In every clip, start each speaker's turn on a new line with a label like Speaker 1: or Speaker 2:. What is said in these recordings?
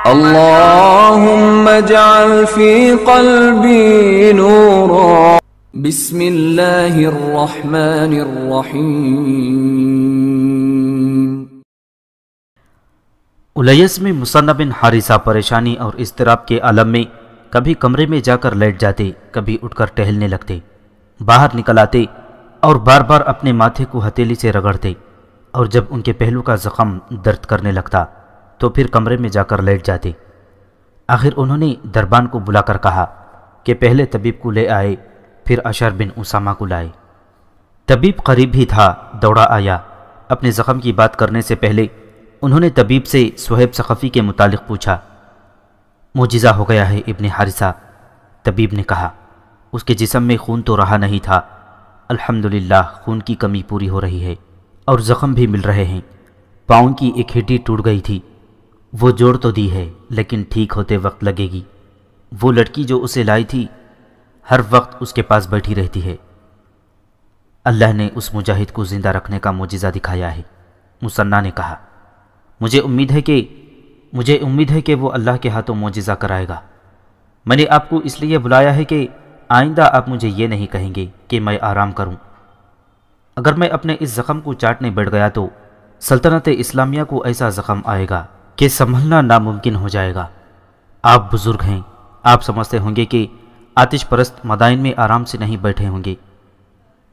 Speaker 1: اللهم اجعل في قلبي نورا بسم اللہ الرحمن الرحیم۔
Speaker 2: الیس میں مصنع بن حارثہ پریشانی اور اضطراب کے عالم میں کبھی کمرے میں جا کر لیٹ جاتے، کبھی اٹھ کر ٹہلنے لگتے، باہر نکل آتے اور بار بار اپنے ماتھے کو ہتھیلی سے رگڑتے، اور جب ان کے پہلو کا زخم درد کرنے لگتا تو پھر کمرے میں جا کر لیٹ جاتے۔ آخر انہوں نے دربان کو بلا کر کہا کہ پہلے طبیب کو لے آئے، پھر اشعر بن اسامہ کو لائے۔ طبیب قریب ہی تھا، دوڑا آیا۔ اپنے زخم کی بات کرنے سے پہلے انہوں نے طبیب سے صہیب ثقفی کے متعلق پوچھا۔ معجزہ ہو گیا ہے ابن حارثہ، طبیب نے کہا۔ اس کے جسم میں خون تو رہا نہیں تھا، الحمدللہ خون کی کمی پوری ہو رہی ہے اور زخم بھی مل رہے ہیں۔ پاؤں کی ایک ہڈی ٹوٹ گئی تھی، وہ جوڑ تو دی ہے لیکن ٹھیک ہوتے وقت لگے گی۔ وہ لڑکی جو اسے لائی تھی ہر وقت اس کے پاس بیٹھی رہتی ہے۔ اللہ نے اس مجاہد کو زندہ رکھنے کا معجزہ دکھایا ہے، مصنع نے کہا۔ مجھے امید ہے کہ وہ اللہ کے ہاتھوں معجزہ کرائے گا۔ میں نے آپ کو اس لیے بلایا ہے کہ آئندہ آپ مجھے یہ نہیں کہیں گے کہ میں آرام کروں۔ اگر میں اپنے اس زخم کو چاٹنے بیٹھ گیا تو سلطنت اسلامیہ کو ایسا زخم آئے گا کہ سنبھلنا ناممکن ہو جائے گا۔ آپ بزرگ ہیں، آپ سمجھتے ہوں گے کہ آتش پرست مدائن میں آرام سے نہیں بیٹھے ہوں گے۔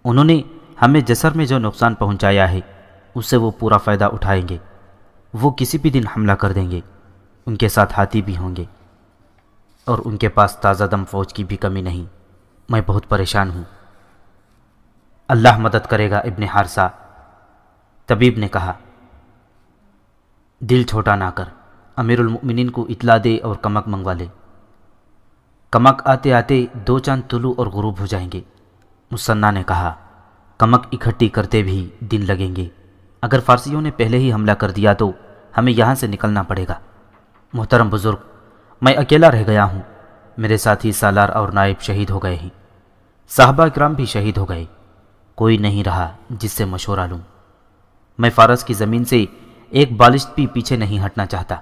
Speaker 2: انہوں نے ہمیں جسر میں جو نقصان پہنچایا ہے اس سے وہ پورا فائدہ اٹھائیں گے۔ وہ کسی بھی دن حملہ کر دیں گے، ان کے ساتھ ہاتھی بھی ہوں گے، اور ان کے پاس تازہ دم فوج کی بھی کمی نہیں۔ میں بہت پریشان ہوں۔ اللہ مدد کرے گا ابن حارثہ، طبیب نے کہا۔ دل چھوٹا نہ کر، امیر المؤمنین کو اطلاع دے اور کمک منگوا لے۔ کمک آتے آتے 2 چاند طلوع اور غروب ہو جائیں گے، مصنع نے کہا۔ کمک اکٹھی کرتے بھی دن لگیں گے۔ اگر فارسیوں نے پہلے ہی حملہ کر دیا تو ہمیں یہاں سے نکلنا پڑے گا۔ محترم بزرگ، میں اکیلا رہ گیا ہوں، میرے ساتھی سالار اور نائب شہید ہو گئے ہیں، صحابہ کرام بھی شہید ہو گئے، کوئی نہیں رہا جس سے مشورہ لوں۔ میں فارس کی زمین سے ایک بالشت بھی پیچھے نہیں ہٹنا چاہتا۔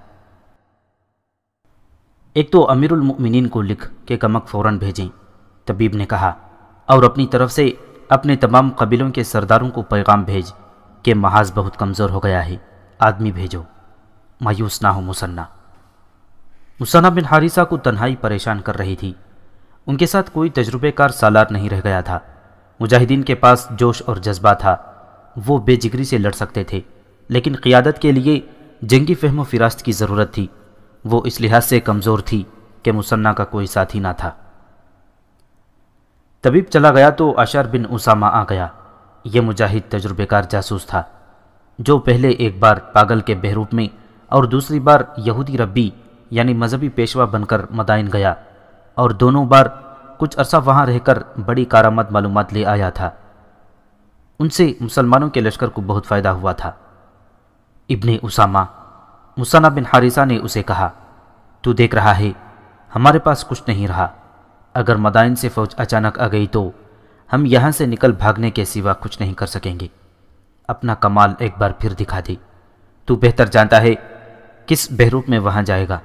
Speaker 2: ایک تو امیر المؤمنین کو لکھ کہ کمک فوراً بھیجیں، طبیب نے کہا، اور اپنی طرف سے اپنے تمام قبیلوں کے سرداروں کو پیغام بھیج کہ محاذ بہت کمزور ہو گیا ہے، آدمی بھیجو، مایوس نہ ہو مصنع۔ مصنع بن حارثہ کو تنہائی پریشان کر رہی تھی۔ ان کے ساتھ کوئی تجربے کار سالار نہیں رہ گیا تھا۔ مجاہدین کے پاس جوش اور جذبہ تھا، وہ بے جگری سے لڑ سکتے تھے، لیکن قیادت کے لیے جنگی فہم و فراست کی ضرورت تھی۔ وہ اس لحاظ سے کمزور تھی کہ مصنع کا کوئی ساتھی نہ تھا۔ طبیب چلا گیا تو اشعر بن اسامہ آ گیا۔ یہ مجاہد تجربے کار جاسوس تھا، جو پہلے ایک بار پاگل کے بہروپ میں اور دوسری بار یہودی ربی یعنی مذہبی پیشوا بن کر مدائن گیا، اور دونوں بار کچھ عرصہ وہاں رہ کر بڑی کارآمد معلومات لے آیا تھا۔ ان سے مسلمانوں کے لشکر کو بہت فائدہ ہوا تھا۔ ابن اسامہ، مصنع بن حارثہ نے اسے کہا، تو دیکھ رہا ہے ہمارے پاس کچھ نہیں رہا۔ اگر مدائن سے فوج اچانک آ گئی تو ہم یہاں سے نکل بھاگنے کے سوا کچھ نہیں کر سکیں گے۔ اپنا کمال ایک بار پھر دکھا دے۔ تو بہتر جانتا ہے کس بہروپ میں وہاں جائے گا۔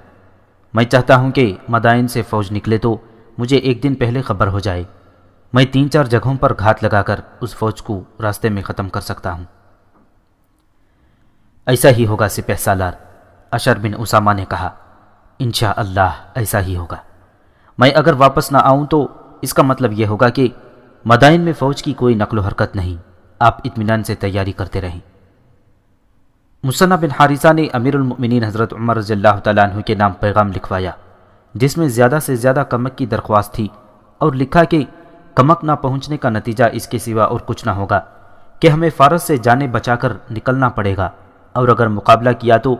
Speaker 2: میں چاہتا ہوں کہ مدائن سے فوج نکلے تو مجھے ایک دن پہلے خبر ہو جائے، میں 3-4 جگہوں پر گھات لگا کر اس فوج کو راستے میں ختم کر سکتا ہوں۔ ایسا ہی ہوگا سپہ سالار، اشعر بن اسامہ نے کہا۔ انشاءاللہ ایسا ہی ہوگا۔ میں اگر واپس نہ آؤں تو اس کا مطلب یہ ہوگا کہ مدائن میں فوج کی کوئی نقل و حرکت نہیں، آپ اطمینان سے تیاری کرتے رہیں۔ مصنع بن حارثہ نے امیر المؤمنین حضرت عمر رضی اللہ تعالیٰ عنہ کے نام پیغام لکھوایا، جس میں زیادہ سے زیادہ کمک کی درخواست تھی، اور لکھا کہ کمک نہ پہنچنے کا نتیجہ اس کے سوا اور کچھ نہ ہوگا کہ ہمیں فارس سے جانیں بچا کر نکلنا پڑے گا، اور اگر مقابلہ کیا تو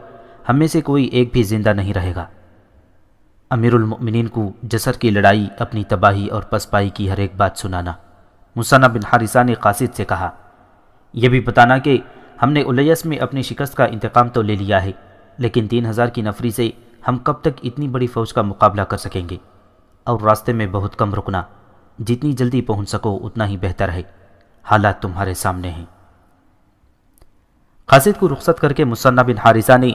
Speaker 2: ہم میں سے کوئی ایک بھی زندہ نہیں رہے گا۔ امیر المؤمنین کو جسر کی لڑائی، اپنی تباہی اور پسپائی کی ہر ایک بات سنانا۔ مصنع بن حارثہ نے قاصد سے کہا، یہ بھی بتانا کہ ہم نے الیس میں اپنی شکست کا انتقام تو لے لیا ہے، لیکن 3000 کی نفری سے ہم کب تک اتنی بڑی فوج کا مقابلہ کر سکیں گے، اور راستے میں بہت کم رکنا، جتنی جلدی پہنچ سکو اتنا ہی بہتر ہے، حالات تمہارے سامنے ہیں۔ قاصد کو رخصت کر کے مصنع بن حارثہ نے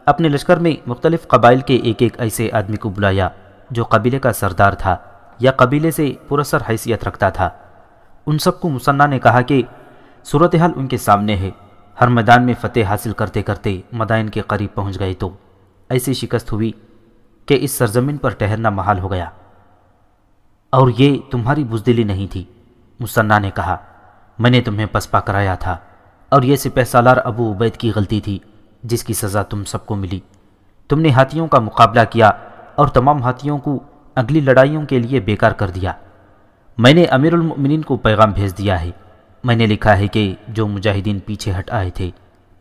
Speaker 2: اپنے لشکر میں مختلف قبائل کے ایک ایک ایسے آدمی کو بلایا جو قبیلے کا سردار تھا یا قبیلے سے پراسر حیثیت رکھتا تھا۔ ان سب کو مصنع نے کہا کہ صورتحال ان کے سامنے ہے، ہر میدان میں فتح حاصل کرتے کرتے مدائن کے قریب پہنچ گئے تو ایسی شکست ہوئی کہ اس سرزمین پر ٹھہرنا محال ہو گیا، اور یہ تمہاری بزدلی نہیں تھی۔ مصنع نے کہا، میں نے تمہیں پسپا کرایا تھا، اور یہ سپہ سالار ابو عبید کی غلطی تھی جس کی سزا تم سب کو ملی۔ تم نے ہاتھیوں کا مقابلہ کیا اور تمام ہاتھیوں کو اگلی لڑائیوں کے لیے بیکار کر دیا۔ میں نے امیر المؤمنین کو پیغام بھیج دیا ہے، میں نے لکھا ہے کہ جو مجاہدین پیچھے ہٹ آئے تھے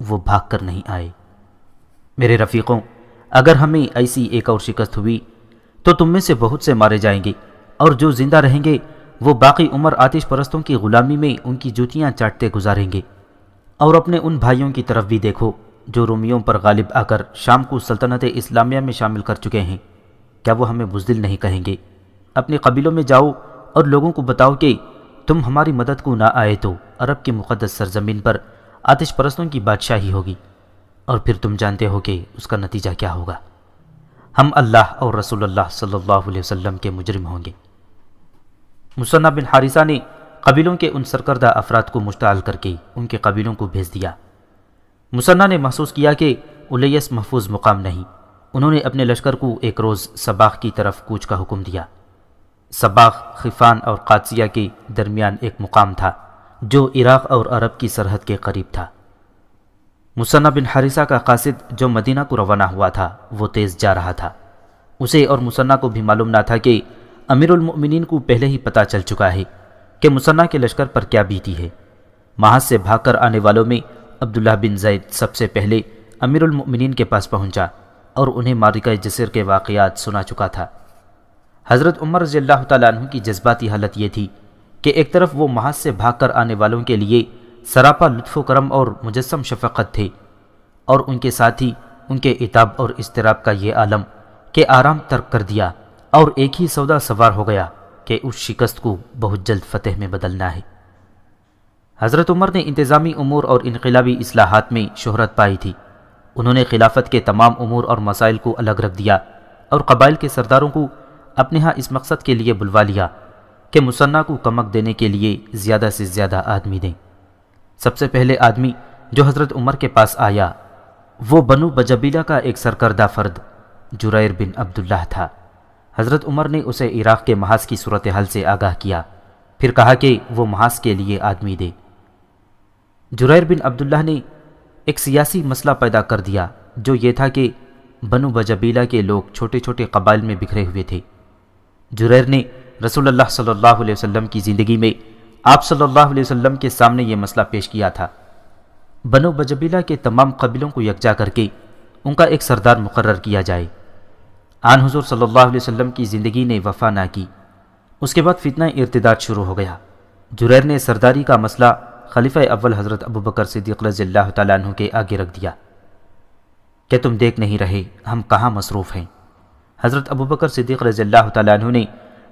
Speaker 2: وہ بھاگ کر نہیں آئے۔ میرے رفیقوں، اگر ہمیں ایسی ایک اور شکست ہوئی تو تم میں سے بہت سے مارے جائیں گے، اور جو زندہ رہیں گے وہ باقی عمر آتش پرستوں کی غلامی میں ان کی جوتیاں چاٹتے گزاریں گے۔ اور اپنے ان بھائیوں کی طرف بھی دیکھو جو رومیوں پر غالب آ کر شام کو سلطنت اسلامیہ میں شامل کر چکے ہیں، کیا وہ ہمیں بزدل نہیں کہیں گے؟ اپنے قبیلوں میں جاؤ اور لوگوں کو بتاؤ کہ تم ہماری مدد کو نہ آئے تو عرب کی مقدس سرزمین پر آتش پرستوں کی بادشاہی ہوگی، اور پھر تم جانتے ہو کہ اس کا نتیجہ کیا ہوگا۔ ہم اللہ اور رسول اللہ صلی اللہ علیہ وسلم کے مجرم ہوں گے۔ مصنع بن حارثہ نے قبیلوں کے ان سرکردہ افراد کو مشتعل کر کے ان کے قبیلوں کو بھیج دیا۔ مصنع نے محسوس کیا کہ الیس محفوظ مقام نہیں۔ انہوں نے اپنے لشکر کو ایک روز سباخ کی طرف کوچ کا حکم دیا۔ سباخ خفان اور قادسیہ کے درمیان ایک مقام تھا جو عراق اور عرب کی سرحد کے قریب تھا۔ مصنع بن حارثہ کا قاصد جو مدینہ کو روانہ ہوا تھا وہ تیز جا رہا تھا۔ اسے اور مصنع کو بھی معلوم نہ تھا کہ امیر المؤمنین کو پہلے ہی پتہ چل چکا ہے کہ مصنع کے لشکر پر کیا بیتی ہے۔ محاذ سے بھاگ کر آنے والوں میں عبداللہ بن زید سب سے پہلے امیر المؤمنین کے پاس پہنچا اور انہیں معرکہ جسر کے واقعات سنا چکا تھا۔ حضرت عمر رضی اللہ تعالیٰ عنہ کی جذباتی حالت یہ تھی کہ ایک طرف وہ محاذ سے بھاگ کر آنے والوں کے لیے سراپا لطف و کرم اور مجسم شفقت تھے، اور ان کے ساتھ ہی ان کے عتاب اور اضطراب کا یہ عالم کہ آرام ترک کر دیا اور ایک ہی سودا سوار ہو گیا کہ اس شکست کو بہت جلد فتح میں بدلنا ہے۔ حضرت عمر نے انتظامی امور اور انقلابی اصلاحات میں شہرت پائی تھی۔ انہوں نے خلافت کے تمام امور اور مسائل کو الگ رکھ دیا اور قبائل کے سرداروں کو اپنے ہاں اس مقصد کے لیے بلوا لیا کہ مصنع کو کمک دینے کے لیے زیادہ سے زیادہ آدمی دیں۔ سب سے پہلے آدمی جو حضرت عمر کے پاس آیا وہ بنو بجبیلہ کا ایک سرکردہ فرد جریر بن عبداللہ تھا۔ حضرت عمر نے اسے عراق کے محاذ کی صورتحال سے آگاہ کیا، پھر کہا کہ وہ محاذ کے لیے آدمی دے۔ جریر بن عبداللہ نے ایک سیاسی مسئلہ پیدا کر دیا جو یہ تھا کہ بنو بجبیلہ کے لوگ چھوٹے چھوٹے قبائل میں بکھرے ہوئے تھے۔ جریر نے رسول اللہ صلی اللہ علیہ وسلم کی زندگی میں آپ صلی اللہ علیہ وسلم کے سامنے یہ مسئلہ پیش کیا تھا۔ بنو بجبیلہ کے تمام قبیلوں کو یکجا کر کے ان کا ایک سردار مقرر کیا جائے۔ آن حضور صلی اللہ علیہ وسلم کی زندگی نے وفا نہ کی۔ اس کے بعد فتنہ ارتداد شروع ہو گیا۔ جریر نے سرداری کا مسئلہ خلیفہ اول حضرت ابوبکر صدیق رضی اللہ تعالیٰ عنہ کے آگے رکھ دیا کہ تم دیکھ نہیں رہے ہم کہاں مصروف ہیں۔ حضرت ابوبکر صدیق رضی اللہ تعالیٰ عنہ نے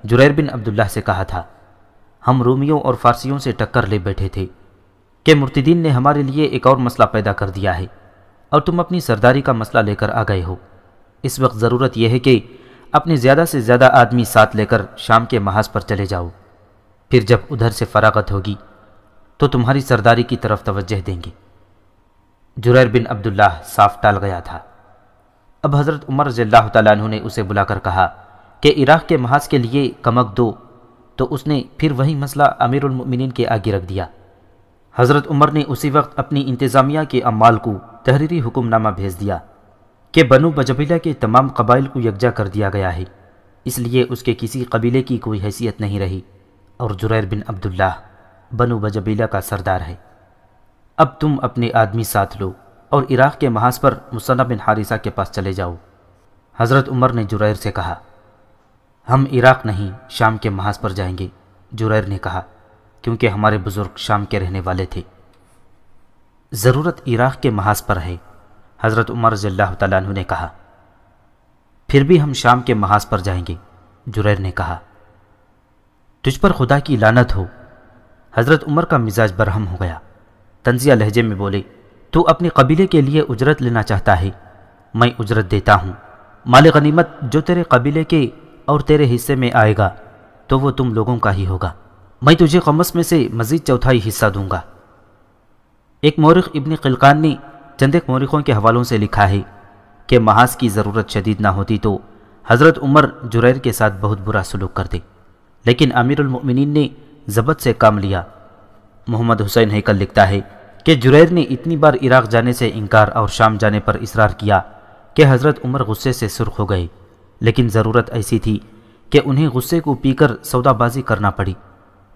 Speaker 2: جریر بن عبداللہ سے کہا تھا، ہم رومیوں اور فارسیوں سے ٹکر لے بیٹھے تھے کہ مرتدین نے ہمارے لیے ایک اور مسئلہ پیدا کر دیا ہے اور تم اپنی سرداری کا مسئلہ لے کر آ گئے ہو۔ اس وقت ضرورت یہ ہے کہ اپنے زیادہ سے زیادہ آدمی ساتھ لے کر شام کے محاذ پر چلے جاؤ، پھر جب ادھر سے فراغت ہوگی تو تمہاری سرداری کی طرف توجہ دیں گے۔ جریر بن عبداللہ صاف ٹال گیا تھا۔ اب حضرت عمر رضی اللہ تعالیٰ عنہ نے اسے بلا کر کہا کہ عراق کے محاذ کے لیے کمک دو، تو اس نے پھر وہی مسئلہ امیر المؤمنین کے آگے رکھ دیا۔ حضرت عمر نے اسی وقت اپنی انتظامیہ کے عمال کو تحریری حکم نامہ بھیج دیا کہ بنو بجبیلہ کے تمام قبائل کو یکجا کر دیا گیا ہے، اس لیے اس کے کسی قبیلے کی کوئی حیثیت نہیں رہی، اور جریر بن عبداللہ بنو بجبیلہ کا سردار ہے۔ اب تم اپنے آدمی ساتھ لو اور عراق کے محاذ پر مصنع بن حارثہ کے پاس چلے جاؤ۔ حضرت عمر نے جریر سے کہا، ہم عراق نہیں شام کے محاذ پر جائیں گے۔ جریر نے کہا، کیونکہ ہمارے بزرگ شام کے رہنے والے تھے۔ ضرورت عراق کے محاذ پر ہے، حضرت عمر رضی اللہ تعالیٰ عنہ نے کہا۔ پھر بھی ہم شام کے محاذ پر جائیں گے، جریر نے کہا۔ تجھ پر خدا کی لعنت ہو۔ حضرت عمر کا مزاج برہم ہو گیا۔ طنزیہ لہجے میں بولے، تو اپنے قبیلے کے لیے اجرت لینا چاہتا ہے، میں اجرت دیتا ہوں۔ مال غنیمت جو تیرے قبیلے کے اور تیرے حصے میں آئے گا تو وہ تم لوگوں کا ہی ہوگا۔ میں تجھے خمس میں سے مزید چوتھائی حصہ دوں گا۔ ایک مورخ ابن قلقان نے چند ایک مورخوں کے حوالوں سے لکھا ہے کہ محاذ کی ضرورت شدید نہ ہوتی تو حضرت عمر جریر کے ساتھ بہت برا سلوک کرتے، لیکن امیر المؤمنین نے ضبط سے کام لیا۔ محمد حسین ہیکل لکھتا ہے کہ جریر نے اتنی بار عراق جانے سے انکار اور شام جانے پر اصرار کیا کہ حضرت عمر غصے سے سرخ ہو گئے، لیکن ضرورت ایسی تھی کہ انہیں غصے کو پی کر سودا بازی کرنا پڑی۔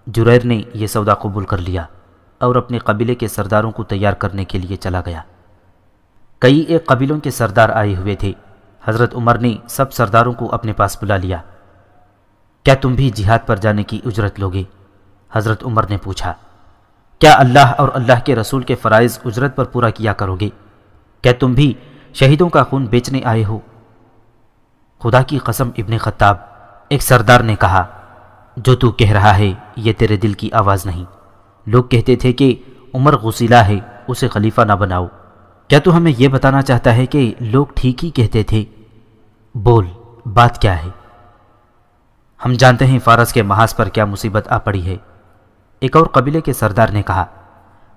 Speaker 2: جریر نے یہ سودا قبول کر لیا اور اپنے قبیلے کے سرداروں کو تیار کرنے کے لیے چلا گیا۔ کئی ایک قبیلوں کے سردار آئے ہوئے تھے۔ حضرت عمر نے سب سرداروں کو اپنے پاس بلا لیا۔ کیا تم بھی جہاد پر جانے کی اجرت لوگے؟ حضرت عمر نے پوچھا۔ کیا اللہ اور اللہ کے رسول کے فرائض اجرت پر پورا کیا کرو گے؟ کیا تم بھی شہیدوں کا خون بیچنے آئے ہو؟ خدا کی قسم ابن خطاب، ایک سردار نے کہا، جو تو کہہ رہا ہے یہ تیرے دل کی آواز نہیں۔ لوگ کہتے تھے کہ عمر غسیلہ ہے، اسے خلیفہ نہ بناؤ۔ کیا تو ہمیں یہ بتانا چاہتا ہے کہ لوگ ٹھیک ہی کہتے تھے؟ بول، بات کیا ہے؟ ہم جانتے ہیں فارس کے محاذ پر کیا مصیبت آ پڑی ہے۔ ایک اور قبیلے کے سردار نے کہا،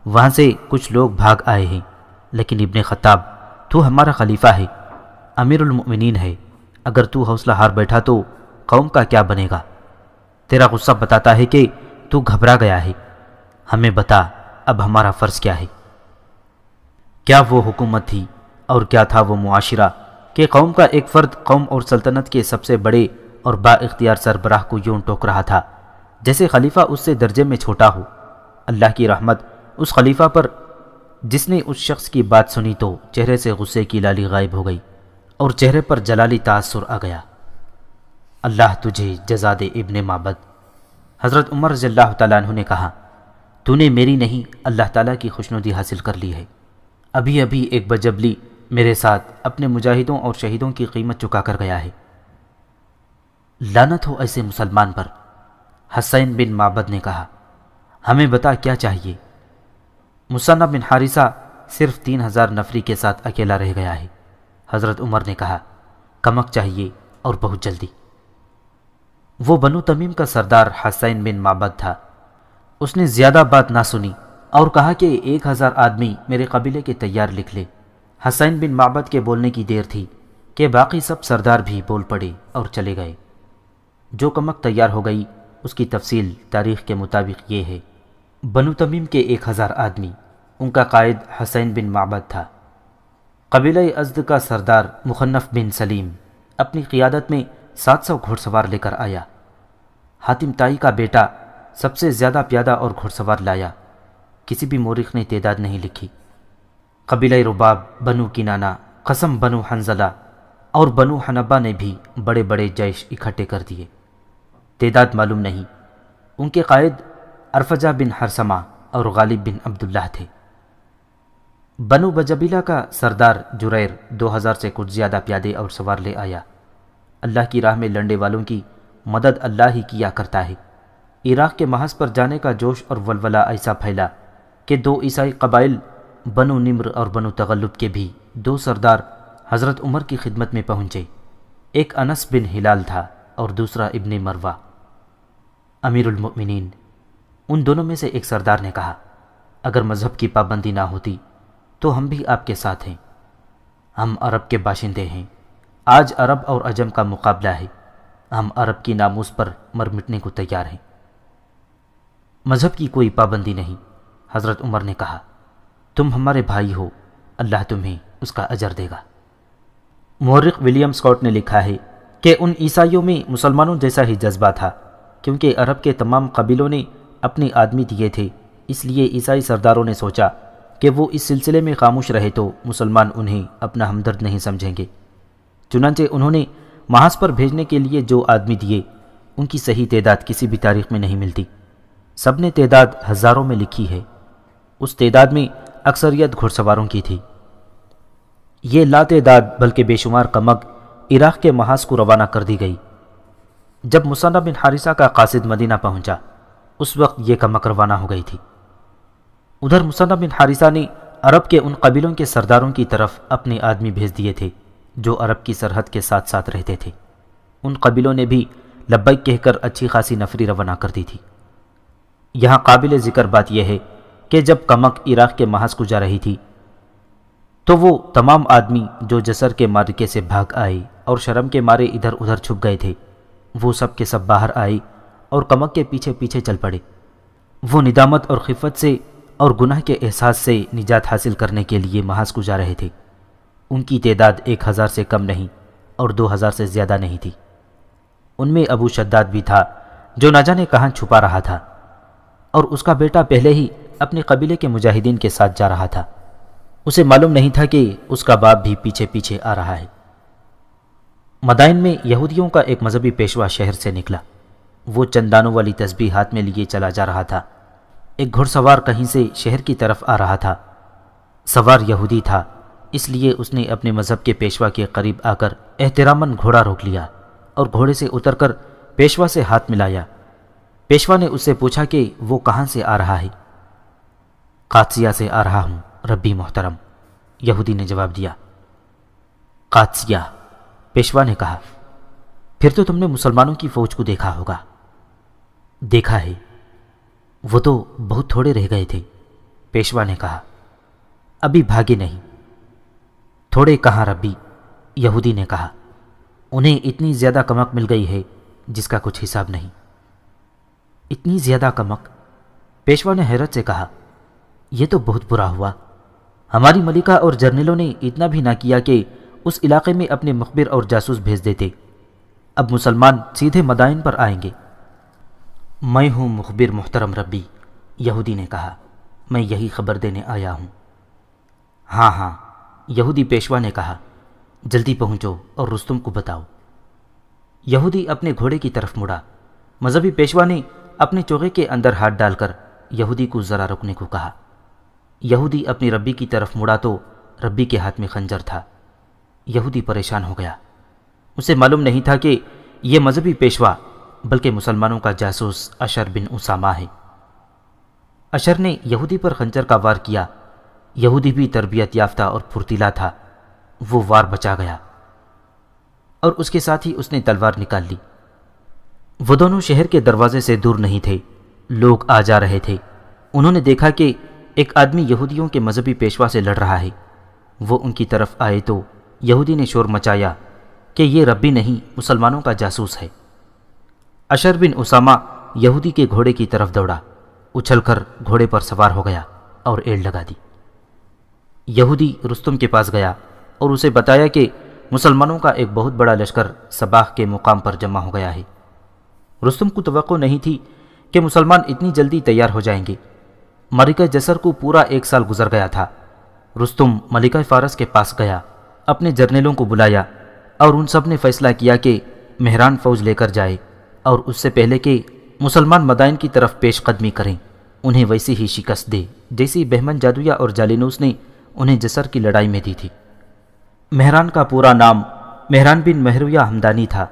Speaker 2: وہاں سے کچھ لوگ بھاگ آئے ہیں، لیکن ابن خطاب تو ہمارا خلیفہ ہے، امیر المؤمنین ہے، اگر تو حوصلہ ہار بیٹھا تو قوم کا کیا بنے گا؟ تیرا غصہ بتاتا ہے کہ تو گھبرا گیا ہے۔ ہمیں بتا اب ہمارا فرض کیا ہے؟ کیا وہ حکومت تھی اور کیا تھا وہ معاشرہ کہ قوم کا ایک فرد قوم اور سلطنت کے سب سے بڑے اور با اختیار سربراہ کو یوں ٹوک رہا تھا جیسے خلیفہ اس سے درجے میں چھوٹا ہو۔ اللہ کی رحمت اس خلیفہ پر جس نے اس شخص کی بات سنی تو چہرے سے غصے کی لالی غائب ہو گئی اور چہرے پر جلالی تاثر آ گیا۔ اللہ تجھے جزا دے ابن معبد۔ حضرت عمر رضی اللہ تعالیٰ عنہ نے کہا، تو نے میری نہیں اللہ تعالیٰ کی خوشنودی حاصل کر لی ہے۔ ابھی ابھی ایک بجبلی میرے ساتھ اپنے مجاہدوں اور شہیدوں کی قیمت چکا کر گیا ہے۔ لعنت ہو ایسے مسلمان پر۔ حسین بن معبد نے کہا، ہمیں بتا کیا چاہیے؟ مصنف بن حارثہ صرف 3000 نفری کے ساتھ اکیلا رہ گیا ہے۔ حضرت عمر نے کہا، کمک چاہیے اور بہت جلدی۔ وہ بنو تمیم کا سردار حسین بن معبد تھا۔ اس نے زیادہ بات نہ سنی اور کہا کہ 1000 آدمی میرے قبیلے کے تیار لکھ لے۔ حسین بن معبد کے بولنے کی دیر تھی کہ باقی سب سردار بھی بول پڑے اور چلے گئے۔ جو کمک تیار ہو گئی اس کی تفصیل تاریخ کے مطابق یہ ہے۔ بنو تمیم کے 1000 آدمی، ان کا قائد حسین بن معبد تھا۔ قبیلہ ازد کا سردار مخنف بن سلیم اپنی قیادت میں 700 گھوڑ سوار لے کر آیا۔ حاتم تائی کا بیٹا سب سے زیادہ پیادہ اور گھوڑ سوار لایا۔ کسی بھی مورخ نے تعداد نہیں لکھی۔ قبیلہ رباب، بنو کنانہ، قسم بنو حنزلہ اور بنو حنبہ نے بھی بڑے بڑے جیش اکٹھے کر دیے۔ تعداد معلوم نہیں۔ ان کے قائد ارفجہ بن حرسمہ اور غالب بن عبداللہ تھے۔ بنو بجبیلہ کا سردار جریر 2000 سے کچھ زیادہ پیادے اور سوار لے آیا۔ اللہ کی راہ میں لڑنے والوں کی مدد اللہ ہی کیا کرتا ہے۔ عراق کے محاذ پر جانے کا جوش اور ولولہ ایسا پھیلا کہ 2 عیسائی قبائل بنو نمر اور بنو تغلب کے بھی 2 سردار حضرت عمر کی خدمت میں پہنچے۔ ایک انس بن ہلال تھا اور دوسرا ابن مروہ۔ امیر المؤمنین، ان دونوں میں سے ایک سردار نے کہا، اگر مذہب کی پابندی نہ ہوتی تو ہم بھی آپ کے ساتھ ہیں۔ ہم عرب کے باشندے ہیں۔ آج عرب اور عجم کا مقابلہ ہے۔ ہم عرب کی ناموس پر مر مٹنے کو تیار ہیں۔ مذہب کی کوئی پابندی نہیں۔ حضرت عمر نے کہا، تم ہمارے بھائی ہو، اللہ تمہیں اس کا اجر دے گا۔ مورخ ولیم اسکاٹ نے لکھا ہے کہ ان عیسائیوں میں مسلمانوں جیسا ہی جذبہ تھا، کیونکہ عرب کے تمام قبیلوں نے اپنے آدمی دیے تھے، اس لیے عیسائی سرداروں نے سوچا کہ وہ اس سلسلے میں خاموش رہے تو مسلمان انہیں اپنا ہمدرد نہیں سمجھیں گے۔ چنانچہ انہوں نے محاذ پر بھیجنے کے لیے جو آدمی دیے، ان کی صحیح تعداد کسی بھی تاریخ میں نہیں ملتی۔ سب نے تعداد ہزاروں میں لکھی ہے۔ اس تعداد میں اکثریت گھڑ سواروں کی تھی۔ یہ لا تعداد بلکہ بے شمار کمک عراق کے محاذ کو روانہ کر دی گئی۔ جب مصنف بن حارثہ کا قاصد مدینہ پہنچا، اس وقت یہ کمک روانہ ہو گئی تھی۔ ادھر مصنف بن حارثہ نے عرب کے ان قبیلوں کے سرداروں کی طرف اپنے آدمی بھیج دیے تھے جو عرب کی سرحد کے ساتھ ساتھ رہتے تھے۔ ان قبیلوں نے بھی لبیک کہہ کر اچھی خاصی نفری روانہ کر دی تھی۔ یہاں قابل ذکر بات یہ ہے کہ جب کمک عراق کے محاذ کو جا رہی تھی تو وہ تمام آدمی جو جسر کے معرکے سے بھاگ آئے اور شرم کے مارے ادھر ادھر چھپ گئے تھے، وہ سب کے سب باہر آئے اور کمک کے پیچھے پیچھے چل پڑے۔ وہ ندامت اور خفت سے اور گناہ کے احساس سے نجات حاصل کرنے کے لیے محاذ کو جا رہے تھے۔ ان کی تعداد 1000 سے کم نہیں اور 2000 سے زیادہ نہیں تھی۔ ان میں ابو شداد بھی تھا جو نہ جانے کہاں چھپا رہا تھا، اور اس کا بیٹا پہلے ہی اپنے قبیلے کے مجاہدین کے ساتھ جا رہا تھا۔ اسے معلوم نہیں تھا کہ اس کا باپ بھی پیچھے پیچھے آ رہا ہے۔ مدائن میں یہودیوں کا ایک مذہبی پیشوا شہر سے نکلا۔ وہ چندانوں والی تسبیح ہاتھ میں لیے چلا جا رہا تھا۔ ایک گھڑ سوار کہیں سے شہر کی طرف آ رہا تھا۔ سوار یہودی تھا، اس لیے اس نے اپنے مذہب کے پیشوا کے قریب آ کر احتراماً گھوڑا روک لیا اور گھوڑے سے اتر کر پیشوا سے ہاتھ ملایا۔ پیشوا نے اس سے پوچھا کہ وہ کہاں سے آ رہا ہے۔ قادسیہ سے آ رہا ہوں ربی محترم، یہودی نے جواب دیا۔ قادسیہ، پیشوا نے کہا، پھر تو تم نے مسلمانوں کی فوج کو دیکھا ہوگا۔ دیکھا ہے، وہ تو بہت تھوڑے رہ گئے تھے، پیشوا نے کہا، ابھی بھاگے نہیں۔ تھوڑے کہاں ربی، یہودی نے کہا، انہیں اتنی زیادہ کمک مل گئی ہے جس کا کچھ حساب نہیں۔ اتنی زیادہ کمک؟ پیشوا نے حیرت سے کہا، یہ تو بہت برا ہوا۔ ہماری ملکہ اور جرنیلوں نے اتنا بھی نہ کیا کہ اس علاقے میں اپنے مخبر اور جاسوس بھیج دیتے۔ اب مسلمان سیدھے مدائن پر آئیں گے۔ میں ہوں مخبر محترم ربی، یہودی نے کہا، میں یہی خبر دینے آیا ہوں۔ ہاں ہاں، یہودی پیشوا نے کہا، جلدی پہنچو اور رستم کو بتاؤ۔ یہودی اپنے گھوڑے کی طرف مڑا۔ مذہبی پیشوا نے اپنے چوغے کے اندر ہاتھ ڈال کر یہودی کو ذرا رکنے کو کہا۔ یہودی اپنی ربی کی طرف مڑا تو ربی کے ہاتھ میں خنجر تھا۔ یہودی پریشان ہو گیا۔ اسے معلوم نہیں تھا کہ یہ مذہبی پیشوا بلکہ مسلمانوں کا جاسوس اشر بن اسامہ ہے۔ اشر نے یہودی پر خنجر کا وار کیا۔ یہودی بھی تربیت یافتہ اور پھرتیلا تھا، وہ وار بچا گیا اور اس کے ساتھ ہی اس نے تلوار نکال لی۔ وہ دونوں شہر کے دروازے سے دور نہیں تھے، لوگ آ جا رہے تھے۔ انہوں نے دیکھا کہ ایک آدمی یہودیوں کے مذہبی پیشوا سے لڑ رہا ہے۔ وہ ان کی طرف آئے تو یہودی نے شور مچایا کہ یہ ربی نہیں، مسلمانوں کا جاسوس ہے۔ اشر بن اسامہ یہودی کے گھوڑے کی طرف دوڑا، اچھل کر گھوڑے پر سوار ہو گیا اور ایڑ لگا دی۔ یہودی رستم کے پاس گیا اور اسے بتایا کہ مسلمانوں کا ایک بہت بڑا لشکر سباخ کے مقام پر جمع ہو گیا ہے۔ رستم کو توقع نہیں تھی کہ مسلمان اتنی جلدی تیار ہو جائیں گے۔ معرکہ جسر کو پورا 1 سال گزر گیا تھا۔ رستم ملکہ فارس کے پاس گیا، اپنے جرنیلوں کو بلایا اور ان سب نے فیصلہ کیا کہ مہران فوج لے کر جائے اور اس سے پہلے کہ مسلمان مدائن کی طرف پیش قدمی کریں انہیں ویسی ہی شکست دے جیسی بہمن جادویہ اور جالینوس نے انہیں جسر کی لڑائی میں دی تھی۔ مہران کا پورا نام مہران بن مہرویہ ہمدانی تھا۔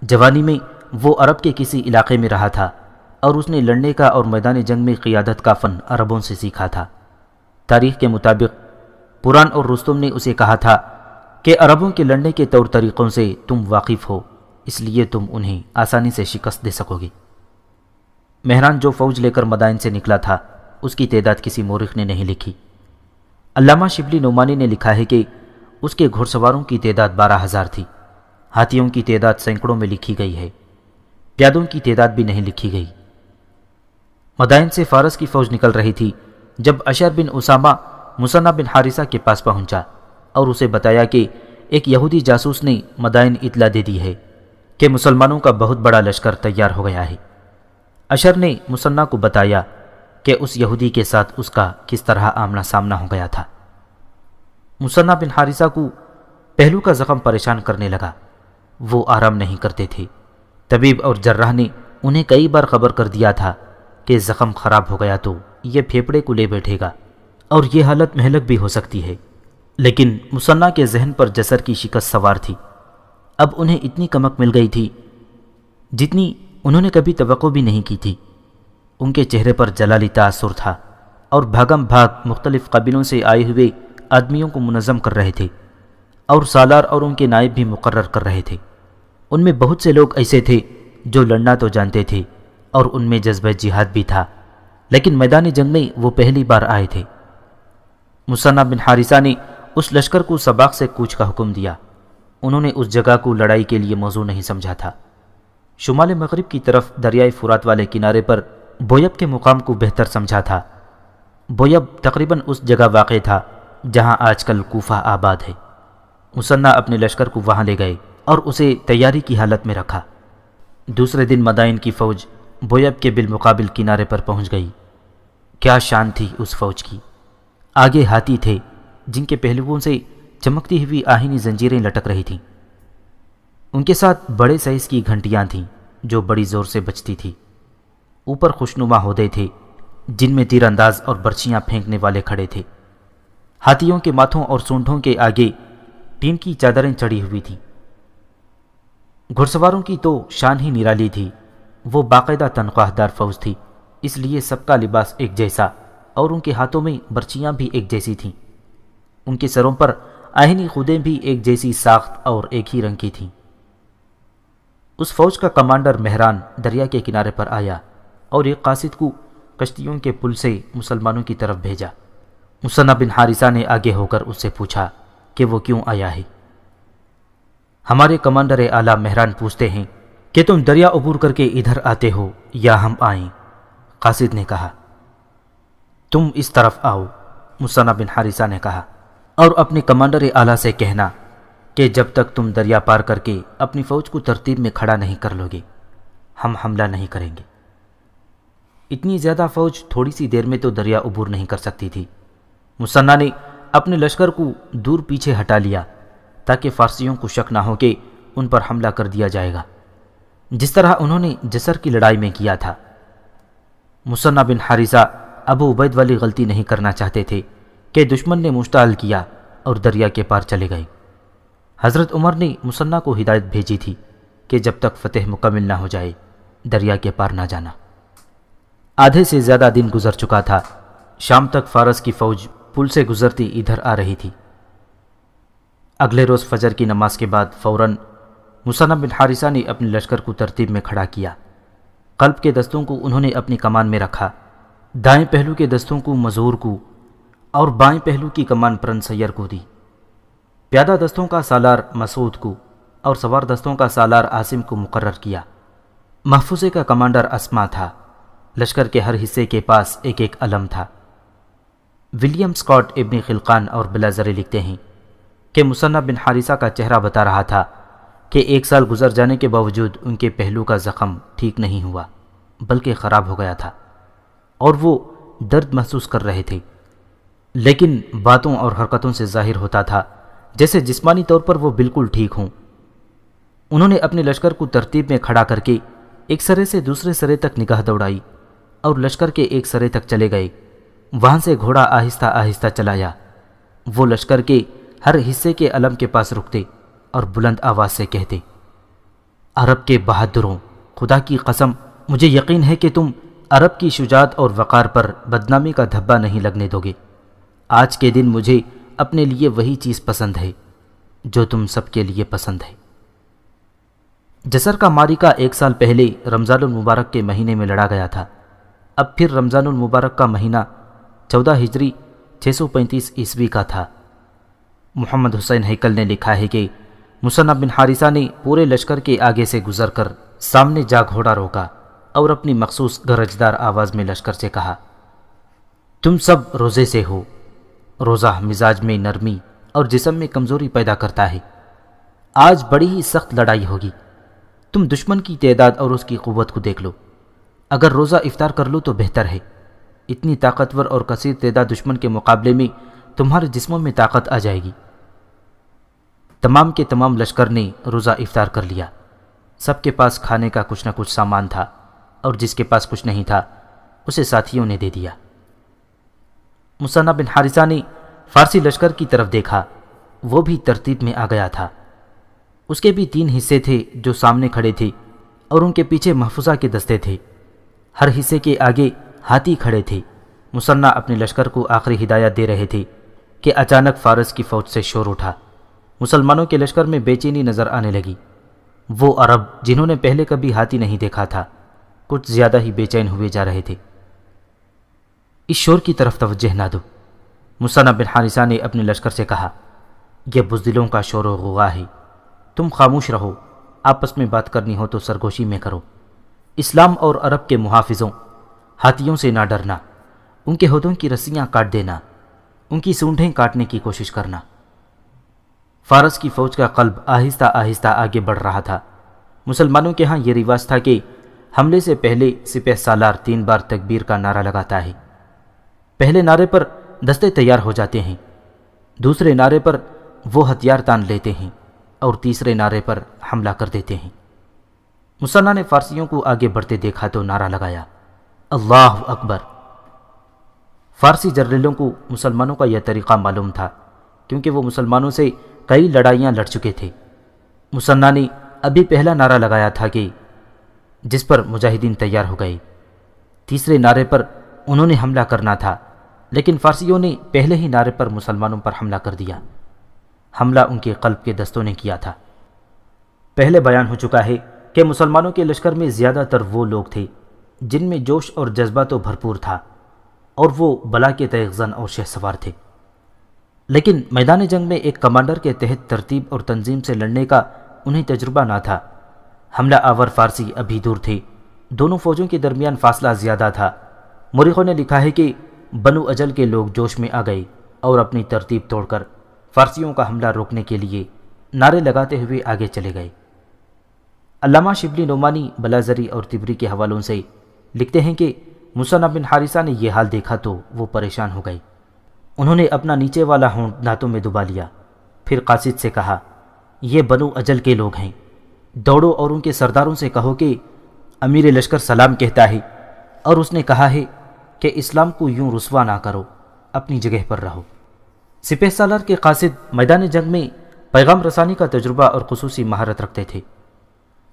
Speaker 2: جوانی میں وہ عرب کے کسی علاقے میں رہا تھا اور اس نے لڑنے کا اور میدان جنگ میں قیادت کا فن عربوں سے سیکھا تھا۔ تاریخ کے مطابق پران اور رستم نے اسے کہا تھا کہ عربوں کے لڑنے کے طور طریقوں سے تم واقف ہو، اس لیے تم انہیں آسانی سے شکست دے سکو گے۔ مہران جو فوج لے کر مدائن سے نکلا تھا، اس کی تعداد کسی مورخ نے نہیں لکھی۔ علامہ شبلی نعمانی نے لکھا ہے کہ اس کے گھڑ سواروں کی تعداد 12,000 تھی۔ ہاتھیوں کی تعداد سینکڑوں میں لکھی گئی ہے، پیادوں کی تعداد بھی نہیں لکھی گئی۔ مدائن سے فارس کی فوج نکل رہی تھی جب اشر بن اسامہ مثنہ بن حارثہ کے پاس پہنچا اور اسے بتایا کہ ایک یہودی جاسوس نے مدائن اطلاع دے دی ہے کہ مسلمانوں کا بہت بڑا لشکر تیار ہو گیا ہے۔ اشر نے مثنہ کو بتایا کہ اس یہودی کے ساتھ اس کا کس طرح آمنا سامنا ہو گیا تھا۔ مثنہ بن حارثہ کو پہلو کا زخم پریشان کرنے لگا، وہ آرام نہیں کرتے تھے۔ طبیب اور جراح نے انہیں کئی بار خبر کر دیا تھا کہ زخم خراب ہو گیا تو یہ پھیپڑے کو لے بیٹھے گا اور یہ حالت مہلک بھی ہو سکتی ہے، لیکن مثنہ کے ذہن پر جسر کی شکست سوار تھی۔ اب انہیں اتنی کمک مل گئی تھی جتنی انہوں نے کبھی توقع بھی نہیں کی تھی۔ ان کے چہرے پر جلالی تاثر تھا اور بھاگم بھاگ مختلف قبیلوں سے آئے ہوئے آدمیوں کو منظم کر رہے تھے۔ اور سالار اور ان کے نائب بھی مقرر کر رہے تھے۔ ان میں بہت سے لوگ ایسے تھے جو لڑنا تو جانتے تھے اور ان میں جذبہ جہاد بھی تھا، لیکن میدان جنگ میں وہ پہلی بار آئے تھے۔ مثنى بن حارثہ نے اس لشکر کو سباق سے کوچ کا حکم دیا۔ انہوں نے اس جگہ کو لڑائی کے لیے موزوں نہیں سمجھا تھا۔ شمال مغرب کی طرف دریائے فرات والے کنارے پر بویب کے مقام کو بہتر سمجھا تھا۔ بویب تقریباً اس جگہ واقع تھا جہاں آج کل کوفہ آباد ہے۔ مثنى اپنے لشکر کو وہاں لے گئے اور اسے تیاری کی حالت میں رکھا۔ دوسرے دن مدائن کی فوج بویب کے بالمقابل کنارے پر پہنچ گئی۔ کیا شان تھی اس فوج کی! آگے ہاتھی تھے جن کے پہلوؤں سے چمکتی ہوئی آہنی زنجیریں لٹک رہی تھیں۔ ان کے ساتھ بڑے سائز کی گھنٹیاں تھیں جو بڑی زور سے بجتی تھی۔ اوپر خوشنما ہودے تھے جن میں تیر انداز اور برچیاں پھینکنے والے کھڑے تھے۔ ہاتھیوں کے ماتھوں اور سونڈوں کے آگے ٹین کی چادریں چڑھی ہوئی تھیں۔ گھڑ سواروں کی تو شان ہی نرالی تھی۔ وہ باقاعدہ تنخواہ دار فوج تھی، اس لیے سب کا لباس ایک جیسا اور ان کے ہاتھوں میں برچیاں بھی ایک جیسی تھیں۔ ان کے سروں پر آہنی خودیں بھی ایک جیسی ساخت اور ایک ہی رنگ کی تھیں۔ اس فوج کا کمانڈر مہران دریا کے کنارے پر آیا اور ایک قاصد کو کشتیوں کے پل سے مسلمانوں کی طرف بھیجا۔ مثنى بن حارثہ نے آگے ہو کر اس سے پوچھا کہ وہ کیوں آیا ہے۔ ہمارے کمانڈر اعلیٰ مہران پوچھتے ہیں کہ تم دریا عبور کر کے ادھر آتے ہو یا ہم آئیں؟ قاصد نے کہا تم اس طرف آؤ۔ مثنى بن حارثہ نے کہا اور اپنے کمانڈر اعلیٰ سے کہنا کہ جب تک تم دریا پار کر کے اپنی فوج کو ترتیب میں کھڑا نہیں کر لو گے ہم حملہ نہیں کریں گے۔ اتنی زیادہ فوج تھوڑی سی دیر میں تو دریا عبور نہیں کر سکتی تھی۔ مثنى نے اپنے لشکر کو دور پیچھے ہٹا لیا تاکہ فارسیوں کو شک نہ ہو کہ ان پر حملہ کر دیا جائے گا، جس طرح انہوں نے جسر کی لڑائی میں کیا تھا۔ مثنى بن حارثہ ابو عبید والی غلطی نہیں کرنا چاہتے تھے کہ دشمن نے مشتعل کیا اور دریا کے پار چلے گئے۔ حضرت عمر نے مثنى کو ہدایت بھیجی تھی کہ جب تک فتح مکمل نہ ہو جائے دریا کے پار نہ جانا۔ آدھے سے زیادہ دن گزر چکا تھا۔ شام تک فارس کی فوج پل سے گزرتی ادھر آ رہی تھی۔ اگلے روز فجر کی نماز کے بعد فوراً مثنى بن حارثہ نے اپنے لشکر کو ترتیب میں کھڑا کیا۔ قلب کے دستوں کو انہوں نے اپنی کمان میں رکھا، دائیں پہلو کے دستوں کو مزور کو اور بائیں پہلو کی کمان پرن سیر کو دی۔ پیادہ دستوں کا سالار مسعود کو اور سوار دستوں کا سالار عاصم کو مقرر کیا۔ محفوظے کا کمانڈر اسما تھا۔ لشکر کے ہر حصے کے پاس ایک ایک علم تھا۔ ولیم سکاٹ ابن خلقان اور بلازرے لکھتے ہیں کہ مثنى بن حارثہ کا چہرہ بتا رہا تھا کہ 1 سال گزر جانے کے باوجود ان کے پہلو کا زخم ٹھیک نہیں ہوا بلکہ خراب ہو گیا تھا اور وہ درد محسوس کر رہے تھے، لیکن باتوں اور حرکتوں سے ظاہر ہوتا تھا جیسے جسمانی طور پر وہ بالکل ٹھیک ہوں۔ انہوں نے اپنے لشکر کو ترتیب میں کھڑا کر کے ایک سرے سے دوسرے سرے تک نگاہ دوڑائی اور لشکر کے ایک سرے تک چلے گئے۔ وہاں سے گھوڑا آہستہ آہستہ چلایا۔ وہ لشکر کے ہر حصے کے علم کے پاس رکتے اور بلند آواز سے کہتے، عرب کے بہادروں، خدا کی قسم مجھے یقین ہے کہ تم عرب کی شجاعت اور وقار پر بدنامی کا دھبا نہیں لگنے دو گے۔ آج کے دن مجھے اپنے لیے وہی چیز پسند ہے جو تم سب کے لیے پسند ہے۔ جسر کا معرکہ 1 سال پہلے رمضان المبارک کے مہینے میں لڑا گیا تھا۔ اب پھر رمضان المبارک کا مہینہ 14 ہجری 635 عیسوی کا تھا۔ محمد حسین ہیکل نے لکھا ہے کہ مثنى بن حارثہ نے پورے لشکر کے آگے سے گزر کر سامنے جا گھوڑا روکا اور اپنی مخصوص گرجدار آواز میں لشکر سے کہا، تم سب روزے سے ہو۔ روزہ مزاج میں نرمی اور جسم میں کمزوری پیدا کرتا ہے۔ آج بڑی ہی سخت لڑائی ہوگی۔ تم دشمن کی تعداد اور اس کی قوت کو دیکھ لو۔ اگر روزہ افطار کر لو تو بہتر ہے۔ اتنی طاقتور اور کثیر تعداد دشمن کے مقابلے میں تمہارے جسموں میں طاقت آ جائے گی۔ تمام کے تمام لشکر نے روزہ افطار کر لیا۔ سب کے پاس کھانے کا کچھ نہ کچھ سامان تھا اور جس کے پاس کچھ نہیں تھا اسے ساتھیوں نے دے دیا۔ مثنى بن حارثہ نے فارسی لشکر کی طرف دیکھا، وہ بھی ترتیب میں آ گیا تھا۔ اس کے بھی 3 حصے تھے جو سامنے کھڑے تھے اور ان کے پیچھے محفوظہ کے دستے تھے۔ ہر حصے کے آگے ہاتھی کھڑے تھے۔ مثنى اپنے لشکر کو آخری ہدایت دے رہے تھے کہ اچانک فارس کی فوج سے شور اٹھا۔ مسلمانوں کے لشکر میں بے چینی نظر آنے لگی۔ وہ عرب جنہوں نے پہلے کبھی ہاتھی نہیں دیکھا تھا کچھ زیادہ ہی بے چین ہوئے جا رہے تھے۔ اس شور کی طرف توجہ نہ دو، مصنع بن حارثہ نے اپنے لشکر سے کہا، یہ بزدلوں کا شور و غوغا ہے، تم خاموش رہو، آپس میں بات کرنی ہو تو سرگوشی میں کرو۔ اسلام اور عرب کے محافظوں، ہاتھیوں سے نہ ڈرنا، ان کے ہودوں کی رسیاں کاٹ دینا، ان کی سونڈیں کاٹنے کی کوشش کرنا۔ فارس کی فوج کا قلب آہستہ آہستہ آگے بڑھ رہا تھا۔ مسلمانوں کے ہاں یہ رواج تھا کہ حملے سے پہلے سپہ سالار 3 بار تکبیر کا نعرہ لگاتا ہے۔ پہلے نعرے پر دستے تیار ہو جاتے ہیں، دوسرے نعرے پر وہ ہتھیار تان لیتے ہیں اور تیسرے نعرے پر حملہ کر دیتے ہیں۔ مصنع نے فارسیوں کو آگے بڑھتے دیکھا تو نعرہ لگایا، اللہ اکبر۔ فارسی جنرلوں کو مسلمانوں کا یہ طریقہ معلوم تھا کیونکہ وہ مسلمانوں سے کئی لڑائیاں لڑ چکے تھے۔ مصنع نے ابھی پہلا نعرہ لگایا تھا کہ جس پر مجاہدین تیار ہو گئے۔ تیسرے نعرے پر انہوں نے حملہ کرنا تھا لیکن فارسیوں نے پہلے ہی نعرے پر مسلمانوں پر حملہ کر دیا۔ حملہ ان کے قلب کے دستوں نے کیا تھا۔ پہلے بیان ہو چکا ہے کہ مسلمانوں کے لشکر میں زیادہ تر وہ لوگ تھے جن میں جوش اور جذبہ تو بھرپور تھا اور وہ بلا کے تیغ زن اور شہ سوار تھے، لیکن میدان جنگ میں ایک کمانڈر کے تحت ترتیب اور تنظیم سے لڑنے کا انہیں تجربہ نہ تھا۔ حملہ آور فارسی ابھی دور تھے، دونوں فوجوں کے درمیان فاصلہ زیادہ تھا۔ مورخوں نے لکھا ہے کہ بنو اجل کے لوگ جوش میں آ گئے اور اپنی ترتیب توڑ کر فارسیوں کا حملہ روکنے کے لیے نعرے لگاتے ہوئے آگے چلے گئے۔ علامہ شبلی نعمانی بلازری اور طبری کے حوالوں سے لکھتے ہیں کہ مصنع بن حارثہ نے یہ حال دیکھا تو وہ پریشان ہو گئے۔ انہوں نے اپنا نیچے والا ہونٹ دانتوں میں دبا لیا، پھر قاصد سے کہا، یہ بنو اجل کے لوگ ہیں، دوڑو اور ان کے سرداروں سے کہو کہ امیر لشکر سلام کہتا ہے اور اس نے کہا ہے کہ اسلام کو یوں رسوا نہ کرو، اپنی جگہ پر رہو۔ سپہ سالار کے قاصد میدان جنگ میں پیغام رسانی کا تجربہ اور خصوصی مہارت رکھتے تھے۔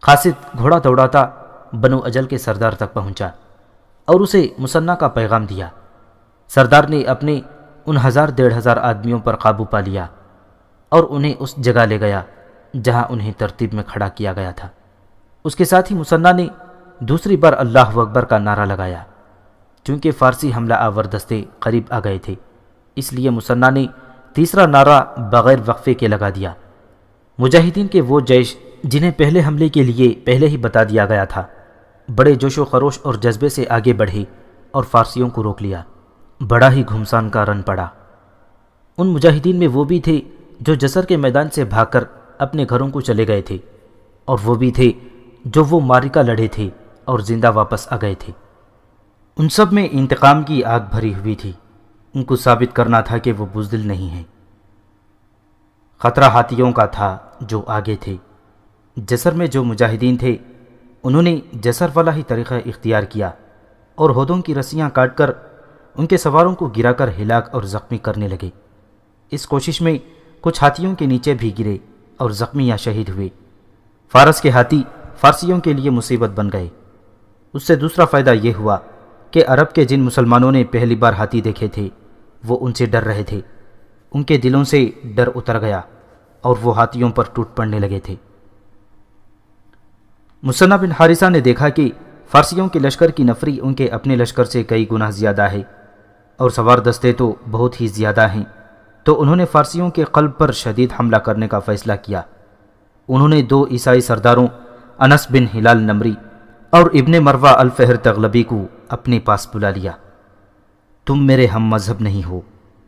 Speaker 2: قاصد گھوڑا دوڑاتا بنو اجل کے سردار تک پہنچا اور اسے مصنع کا پیغام دیا۔ سردار نے اپنے ان 1000-1500 آدمیوں پر قابو پا لیا اور انہیں اس جگہ لے گیا جہاں انہیں ترتیب میں کھڑا کیا گیا تھا۔ اس کے ساتھ ہی مصنع نے دوسری بار اللہ اکبر کا نعرہ لگایا۔ چونکہ فارسی حملہ آور دستے قریب آ گئے تھے اس لیے مصنع نے تیسرا نعرہ بغیر وقفے کے لگا دیا۔ مجاہدین کے وہ جیش جنہیں پہلے حملے کے لیے پہلے ہی بتا دیا گیا تھا بڑے جوش و خروش اور جذبے سے آگے بڑھے اور فارسیوں کو روک لیا۔ بڑا ہی گھمسان کا رن پڑا۔ ان مجاہدین میں وہ بھی تھے جو جسر کے میدان سے بھاگ کر اپنے گھروں کو چلے گئے تھے اور وہ بھی تھے جو وہ معرکہ لڑے تھے اور زندہ واپس آ گئے تھے۔ ان سب میں انتقام کی آگ بھری ہوئی تھی۔ ان کو ثابت کرنا تھا کہ وہ بزدل نہیں ہیں۔ خطرہ ہاتھیوں کا تھا جو آگے تھے۔ جسر میں جو مجاہدین تھے انہوں نے جسر والا ہی طریقہ اختیار کیا اور ہودوں کی رسیاں کاٹ کر ان کے سواروں کو گرا کر ہلاک اور زخمی کرنے لگے۔ اس کوشش میں کچھ ہاتھیوں کے نیچے بھی گرے اور زخمی یا شہید ہوئے۔ فارس کے ہاتھی فارسیوں کے لیے مصیبت بن گئے۔ اس سے دوسرا فائدہ یہ ہوا کہ عرب کے جن مسلمانوں نے پہلی بار ہاتھی دیکھے تھے وہ ان سے ڈر رہے تھے۔ ان کے دلوں سے ڈر اتر گیا اور وہ ہاتھیوں پر ٹوٹ پڑنے لگے تھے۔ مصنع بن حارثہ نے دیکھا کہ فارسیوں کے لشکر کی نفری ان کے اپنے لشکر سے کئی گنا زیادہ ہے اور سوار دستے تو بہت ہی زیادہ ہیں، تو انہوں نے فارسیوں کے قلب پر شدید حملہ کرنے کا فیصلہ کیا۔ انہوں نے 2 عیسائی سرداروں انس بن ہلال نمری اور ابن مروہ الفہر تغلبی کو اپنے پاس بلا لیا۔ تم میرے ہم مذہب نہیں ہو،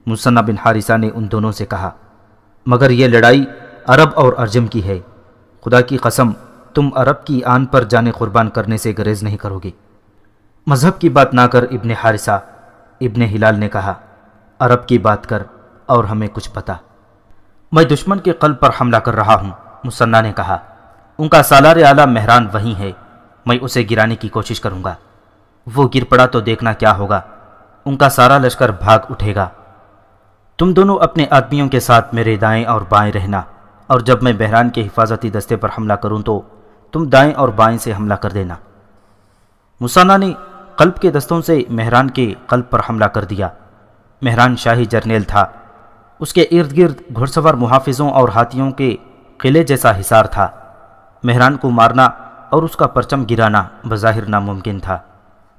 Speaker 2: مصنع بن حارثہ نے ان دونوں سے کہا، مگر یہ لڑائی عرب اور ارجم کی ہے۔ خدا کی قسم تم عرب کی آن پر جانے قربان کرنے سے گریز نہیں کرو گے۔ مذہب کی بات نہ کر ابن حارثہ، ابن ہلال نے کہا، عرب کی بات کر اور ہمیں کچھ پتا۔ میں دشمن کے قلب پر حملہ کر رہا ہوں، مصنع نے کہا۔ ان کا سالار اعلیٰ مہران وہیں ہے، میں اسے گرانے کی کوشش کروں گا۔ وہ گر پڑا تو دیکھنا کیا ہوگا، ان کا سارا لشکر بھاگ اٹھے گا۔ تم دونوں اپنے آدمیوں کے ساتھ میرے دائیں اور بائیں رہنا، اور جب میں بحران کے حفاظتی دستے پر حملہ کروں تو تم دائیں اور بائیں سے حملہ کر دینا۔ مصنع نے قلب کے دستوں سے مہران کے قلب پر حملہ کر دیا۔ مہران شاہی جرنیل تھا، اس کے ارد گرد گھڑسوار محافظوں اور ہاتھیوں کے قلعے جیسا حصار تھا۔ مہران کو مارنا اور اس کا پرچم گرانا بظاہر ناممکن تھا۔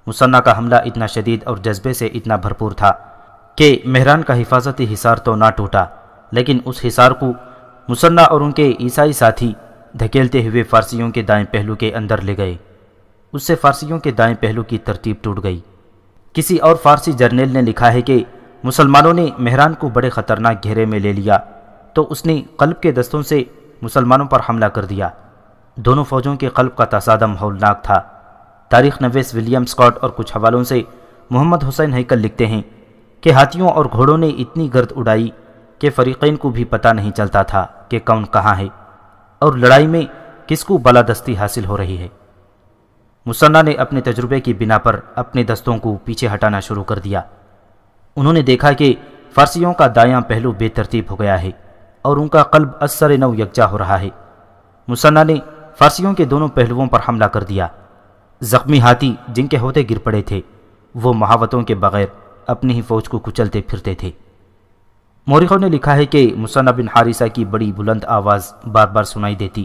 Speaker 2: مثنیٰ کا حملہ اتنا شدید اور جذبے سے اتنا بھرپور تھا کہ مہران کا حفاظتی حصار تو نہ ٹوٹا، لیکن اس حصار کو مثنیٰ اور ان کے عیسائی ساتھی دھکیلتے ہوئے فارسیوں کے دائیں پہلو کے اندر لے گئے۔ اس سے فارسیوں کے دائیں پہلو کی ترتیب ٹوٹ گئی۔ کسی اور فارسی جرنیل نے لکھا ہے کہ مسلمانوں نے مہران کو بڑے خطرناک گھیرے میں لے لیا تو اس نے قلب کے دستوں سے مسلمانوں پر حملہ کر دیا۔ دونوں فوجوں کے قلب کا تصادم ہولناک تھا۔ تاریخ نویس ولیم اسکاٹ اور کچھ حوالوں سے محمد حسین ہیکل لکھتے ہیں کہ ہاتھیوں اور گھوڑوں نے اتنی گرد اڑائی کہ فریقین کو بھی پتہ نہیں چلتا تھا کہ کون کہاں ہے اور لڑائی میں کس کو بالادستی حاصل ہو رہی ہے۔ مثنیٰ نے اپنے تجربے کی بنا پر اپنے دستوں کو پیچھے ہٹانا شروع کر دیا۔ انہوں نے دیکھا کہ فارسیوں کا دایاں پہلو بے ترتیب ہو گیا ہے اور ان کا قلب اثر نو یکجا ہو رہا ہے۔ مثنیٰ نے فارسیوں کے دونوں پہلوؤں پر حملہ کر دیا۔ زخمی ہاتھی جن کے ہوتے گر پڑے تھے وہ محاوتوں کے بغیر اپنی ہی فوج کو کچلتے پھرتے تھے۔ مورخوں نے لکھا ہے کہ مثنیٰ بن حارثہ کی بڑی بلند آواز بار بار سنائی دیتی،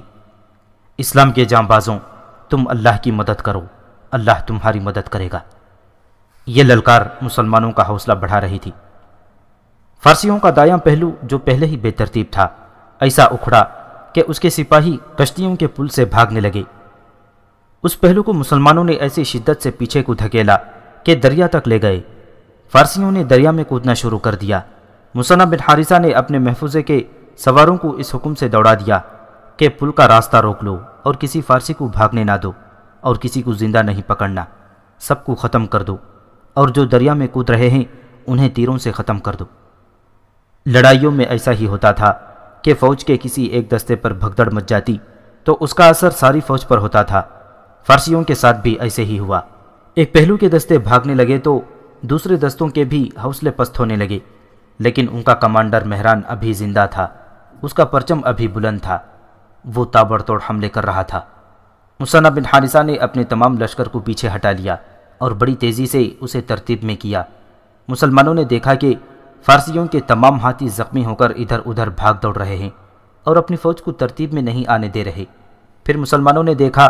Speaker 2: اسلام کے جانبازوں، تم اللہ کی مدد کرو، اللہ تمہاری مدد کرے گا۔ یہ للکار مسلمانوں کا حوصلہ بڑھا رہی تھی۔ فارسیوں کا دایاں پہلو جو پہلے ہی بے ترتیب تھا ایسا اکھڑا کہ اس کے سپاہی کشتیوں کے پل سے بھاگنے لگے۔ اس پہلو کو مسلمانوں نے ایسی شدت سے پیچھے کو دھکیلا کہ دریا تک لے گئے۔ فارسیوں نے دریا میں کودنا شروع کر دیا۔ مثنیٰ بن حارثہ نے اپنے محفوظے کے سواروں کو اس حکم سے دوڑا دیا کہ پل کا راستہ روک لو اور کسی فارسی کو بھاگنے نہ دو اور کسی کو زندہ نہیں پکڑنا، سب کو ختم کر دو اور جو دریا میں کود رہے ہیں انہیں تیروں سے ختم کر دو۔ لڑائیوں میں ایسا ہی ہوتا تھا کہ فوج کے کسی ایک دستے پر بھگدڑ مچ جاتی تو اس کا اثر ساری فوج پر ہوتا تھا۔ فارسیوں کے ساتھ بھی ایسے ہی ہوا۔ ایک پہلو کے دستے بھاگنے لگے تو دوسرے دستوں کے بھی حوصلے پست ہونے لگے، لیکن ان کا کمانڈر مہران ابھی زندہ تھا، اس کا پرچم ابھی بلند تھا، وہ تابڑ توڑ حملے کر رہا تھا۔ مثنیٰ بن حارثہ نے اپنے تمام لشکر کو پیچھے ہٹا لیا اور بڑی تیزی سے اسے ترتیب میں کیا۔ مسلمانوں نے دیکھا کہ فارسیوں کے تمام ہاتھی زخمی ہو کر ادھر ادھر بھاگ دوڑ رہے ہیں اور اپنی فوج کو ترتیب میں نہیں آنے دے رہے۔ پھر مسلمانوں نے دیکھا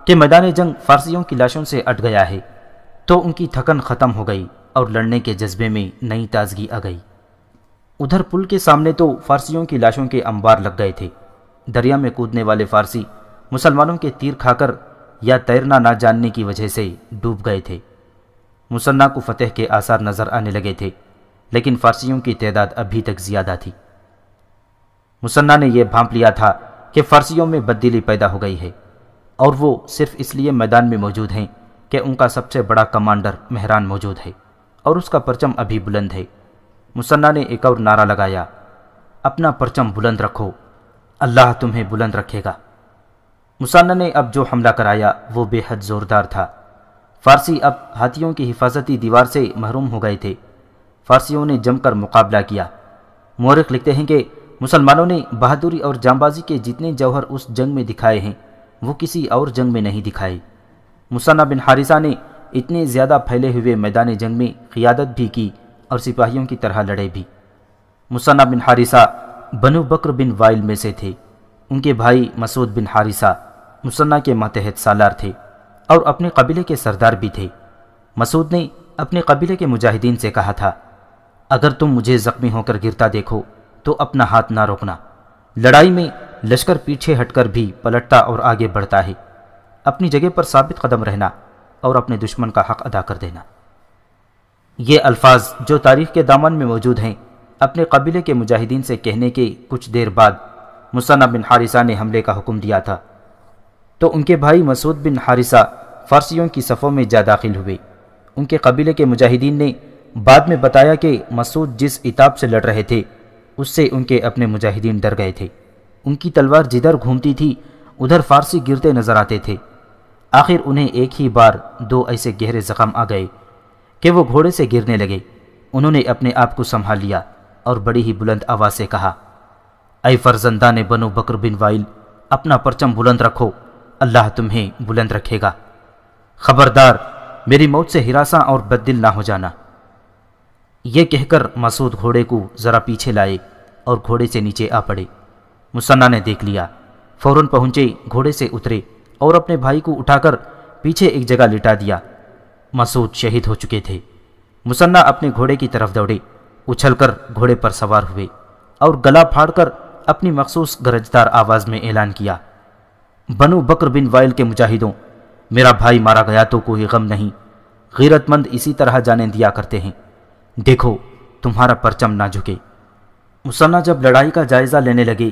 Speaker 2: کہ میدان جنگ فارسیوں کی لاشوں سے اٹ گیا ہے تو ان کی تھکن ختم ہو گئی اور لڑنے کے جذبے میں نئی تازگی آ گئی۔ ادھر پل کے سامنے تو فارسیوں کی لاشوں کے انبار لگ گئے تھے۔ دریا میں کودنے والے فارسی مسلمانوں کے تیر کھا کر یا تیرنا نہ جاننے کی وجہ سے ڈوب گئے تھے۔ مثنیٰ کو فتح کے آثار نظر آنے لگے تھے، لیکن فارسیوں کی تعداد ابھی تک زیادہ تھی۔ مثنیٰ نے یہ بھانپ لیا تھا کہ فارسیوں میں بددلی پیدا ہو گئی ہے اور وہ صرف اس لیے میدان میں موجود ہیں کہ ان کا سب سے بڑا کمانڈر مہران موجود ہے اور اس کا پرچم ابھی بلند ہے۔ مثنیٰ نے ایک اور نعرہ لگایا، اپنا پرچم بلند رکھو، اللہ تمہیں بلند رکھے گا۔ مثنیٰ نے اب جو حملہ کرایا وہ بے حد زوردار تھا۔ فارسی اب ہاتھیوں کی حفاظتی دیوار سے محروم ہو گئے تھے۔ فارسیوں نے جم کر مقابلہ کیا۔ مورخ لکھتے ہیں کہ مسلمانوں نے بہادری اور جانبازی کے جتنے جوہر اس جنگ میں دکھائے ہیں وہ کسی اور جنگ میں نہیں دکھائے۔ مثنیٰ بن حارثہ نے اتنے زیادہ پھیلے ہوئے میدان جنگ میں قیادت بھی کی اور سپاہیوں کی طرح لڑے بھی۔ مثنیٰ بن حارثہ بنو بکر بن وائل میں سے تھے۔ ان کے بھائی مسعود بن حارثہ مثنیٰ کے ماتحت سالار تھے اور اپنے قبیلے کے سردار بھی تھے۔ مسعود نے اپنے قبیلے کے مجاہدین سے کہا تھا، اگر تم مجھے زخمی ہو کر گرتا دیکھو تو اپنا ہاتھ نہ روکنا۔ لڑائی میں لشکر پیچھے ہٹ کر بھی پلٹتا اور آگے بڑھتا ہے، اپنی جگہ پر ثابت قدم رہنا اور اپنے دشمن کا حق ادا کر دینا۔ یہ الفاظ جو تاریخ کے دامن میں موجود ہیں اپنے قبیلے کے مجاہدین سے کہنے کے کچھ دیر بعد مثنیٰ بن حارثہ نے حملے کا حکم دیا تھا تو ان کے بھائی مسعود بن حارثہ فارسیوں کی صفوں میں جا داخل ہوئے۔ ان کے قبیلے کے مجاہدین نے بعد میں بتایا کہ مسعود جس عتاب سے لڑ رہے تھے اس سے ان کے اپنے مجاہدین ڈر گئے تھے۔ ان کی تلوار جدھر گھومتی تھی ادھر فارسی گرتے نظر آتے تھے۔ آخر انہیں ایک ہی بار دو ایسے گہرے زخم آ گئے کہ وہ گھوڑے سے گرنے لگے۔ انہوں نے اپنے آپ کو سنبھال لیا اور بڑی ہی بلند آواز سے کہا، اے فرزندان بنو بکر بن وائل، اپنا پرچم بلند رکھو، اللہ تمہیں بلند رکھے گا۔ خبردار، میری موت سے ہراساں اور بددل نہ ہو جانا۔ یہ کہہ کر مسعود گھوڑے کو ذرا پیچھے لائے اور گھوڑے سے نیچے آ پڑے۔ مثنیٰ نے دیکھ لیا، فوراً پہنچے، گھوڑے سے اترے اور اپنے بھائی کو اٹھا کر پیچھے ایک جگہ لٹا دیا۔ مسعود شہید ہو چکے تھے۔ مثنیٰ اپنے گھوڑے کی طرف دوڑے، اچھل کر گھوڑے پر سوار ہوئے اور گلا پھاڑ کر اپنی مخصوص گرجدار آواز میں اعلان کیا، بنو بکر بن وائل کے مجاہدوں، میرا بھائی مارا گیا تو کوئی غم نہیں، غیرت مند اسی طرح جانیں دیا کرتے ہیں، دیکھو تمہارا پرچم نہ جھکے۔ مثنیٰ جب لڑائی کا جائزہ لینے لگے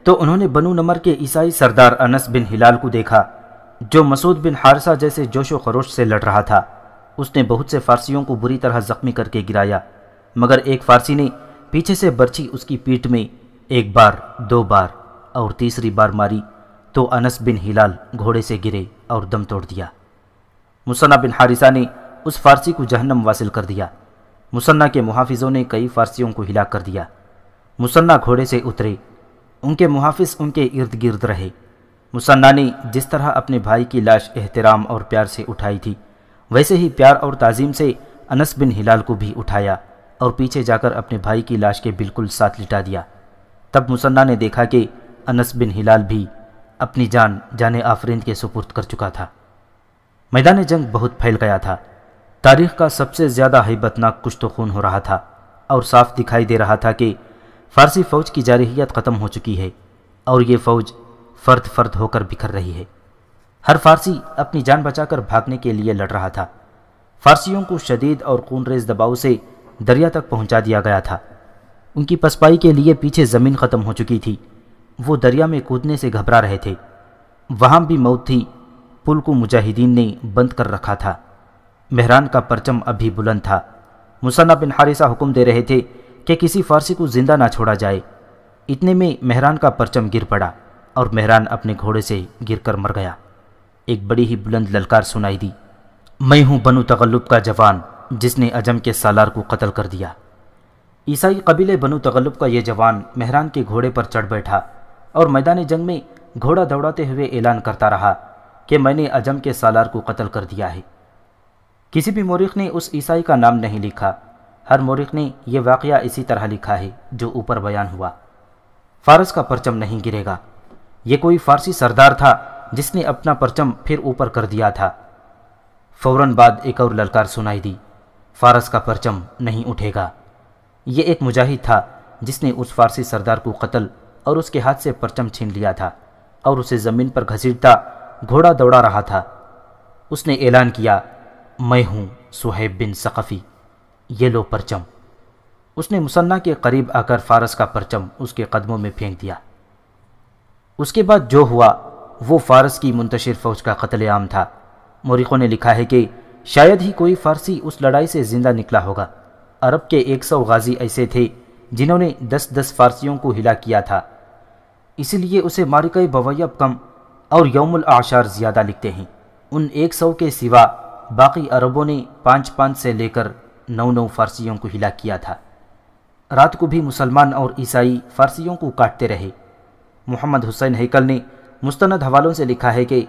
Speaker 2: تو انہوں نے بنو نمر کے عیسائی سردار انس بن ہلال کو دیکھا جو مسعود بن حارثہ جیسے جوش و خروش سے لڑ رہا تھا۔ اس نے بہت سے فارسیوں کو بری طرح زخمی کر کے گرایا، مگر ایک فارسی نے پیچھے سے برچھی اس کی پیٹھ میں ایک بار، دو بار اور تیسری بار ماری تو انس بن ہلال گھوڑے سے گرے اور دم توڑ دیا۔ مثنیٰ بن حارثہ نے اس فارسی کو جہنم واصل کر دیا۔ مثنیٰ کے محافظوں نے کئی فارسیوں کو ہلاک کر دیا۔ مثنیٰ گھوڑے سے اترے، ان کے محافظ ان کے ارد گرد رہے۔ مثنیٰ نے جس طرح اپنے بھائی کی لاش احترام اور پیار سے اٹھائی تھی، ویسے ہی پیار اور تعظیم سے انس بن ہلال کو بھی اٹھایا اور پیچھے جا کر اپنے بھائی کی لاش کے بالکل ساتھ لٹا دیا۔ تب مثنیٰ نے دیکھا کہ انس بن ہلال بھی اپنی جان آفرین کے سپرد کر چکا تھا۔ میدان جنگ بہت پھیل گیا تھا۔ تاریخ کا سب سے زیادہ ہیبت ناک کشت و خون ہو رہا تھا اور صاف دکھائی دے رہا تھا کہ فارسی فوج کی جارحیت ختم ہو چکی ہے اور یہ فوج فرد فرد ہو کر بکھر رہی ہے۔ ہر فارسی اپنی جان بچا کر بھاگنے کے لیے لڑ رہا تھا۔ فارسیوں کو شدید اور خون ریز دباؤ سے دریا تک پہنچا دیا گیا تھا۔ ان کی پسپائی کے لیے پیچھے زمین ختم ہو چکی تھی۔ وہ دریا میں کودنے سے گھبرا رہے تھے۔ وہاں بھی موت تھی۔ پل کو مجاہدین نے بند کر رکھا تھا۔ مہران کا پرچم ابھی بلند تھا۔ مثنیٰ بن حارثہ حکم دے رہے تھے کہ کسی فارسی کو زندہ نہ چھوڑا جائے۔ اتنے میں مہران کا پرچم گر پڑا اور مہران اپنے گھوڑے سے گر کر مر گیا۔ ایک بڑی ہی بلند للکار سنائی دی، میں ہوں بنو تغلب کا جوان جس نے عجم کے سالار کو قتل کر دیا۔ عیسائی قبیلے بنو تغلب کا یہ جوان مہران کے گھوڑے پر چڑھ بیٹھا اور میدان جنگ میں گھوڑا دوڑاتے ہوئے اعلان کرتا رہا کہ میں نے عجم کے سالار کو قتل کر دیا ہے۔ کسی بھی مورخ نے اس عیسائی کا نام نہیں لکھا۔ ہر مورخ نے یہ واقعہ اسی طرح لکھا ہے جو اوپر بیان ہوا۔ فارس کا پرچم نہیں گرے گا۔ یہ کوئی فارسی سردار تھا جس نے اپنا پرچم پھر اوپر کر دیا تھا۔ فوراً بعد ایک اور للکار سنائی دی، فارس کا پرچم نہیں اٹھے گا۔ یہ ایک مجاہد تھا جس نے اس فارسی سردار کو قتل اور اس کے ہاتھ سے پرچم چھین لیا تھا اور اسے زمین پر گھسیٹتا گھوڑا دوڑا رہا تھا۔ اس نے اعلان کیا، میں ہوں صہیب بن ثقفی، یہ لو پرچم۔ اس نے مثنیٰ کے قریب آ کر فارس کا پرچم اس کے قدموں میں پھینک دیا۔ اس کے بعد جو ہوا وہ فارس کی منتشر فوج کا قتل عام تھا۔ مورخوں نے لکھا ہے کہ شاید ہی کوئی فارسی اس لڑائی سے زندہ نکلا ہوگا۔ عرب کے 100 غازی ایسے تھے جنہوں نے 10 فارسیوں کو ہلاک کیا تھا، اس لیے اسے معرکہ بویب کم اور یوم الاعشار زیادہ لکھتے ہیں۔ ان 100 کے سوا باقی عربوں نے 5 سے لے کر 9 فارسیوں کو ہلاک کیا تھا۔ رات کو بھی مسلمان اور عیسائی فارسیوں کو کاٹتے رہے۔ محمد حسین ہیکل نے مستند حوالوں سے لکھا ہے کہ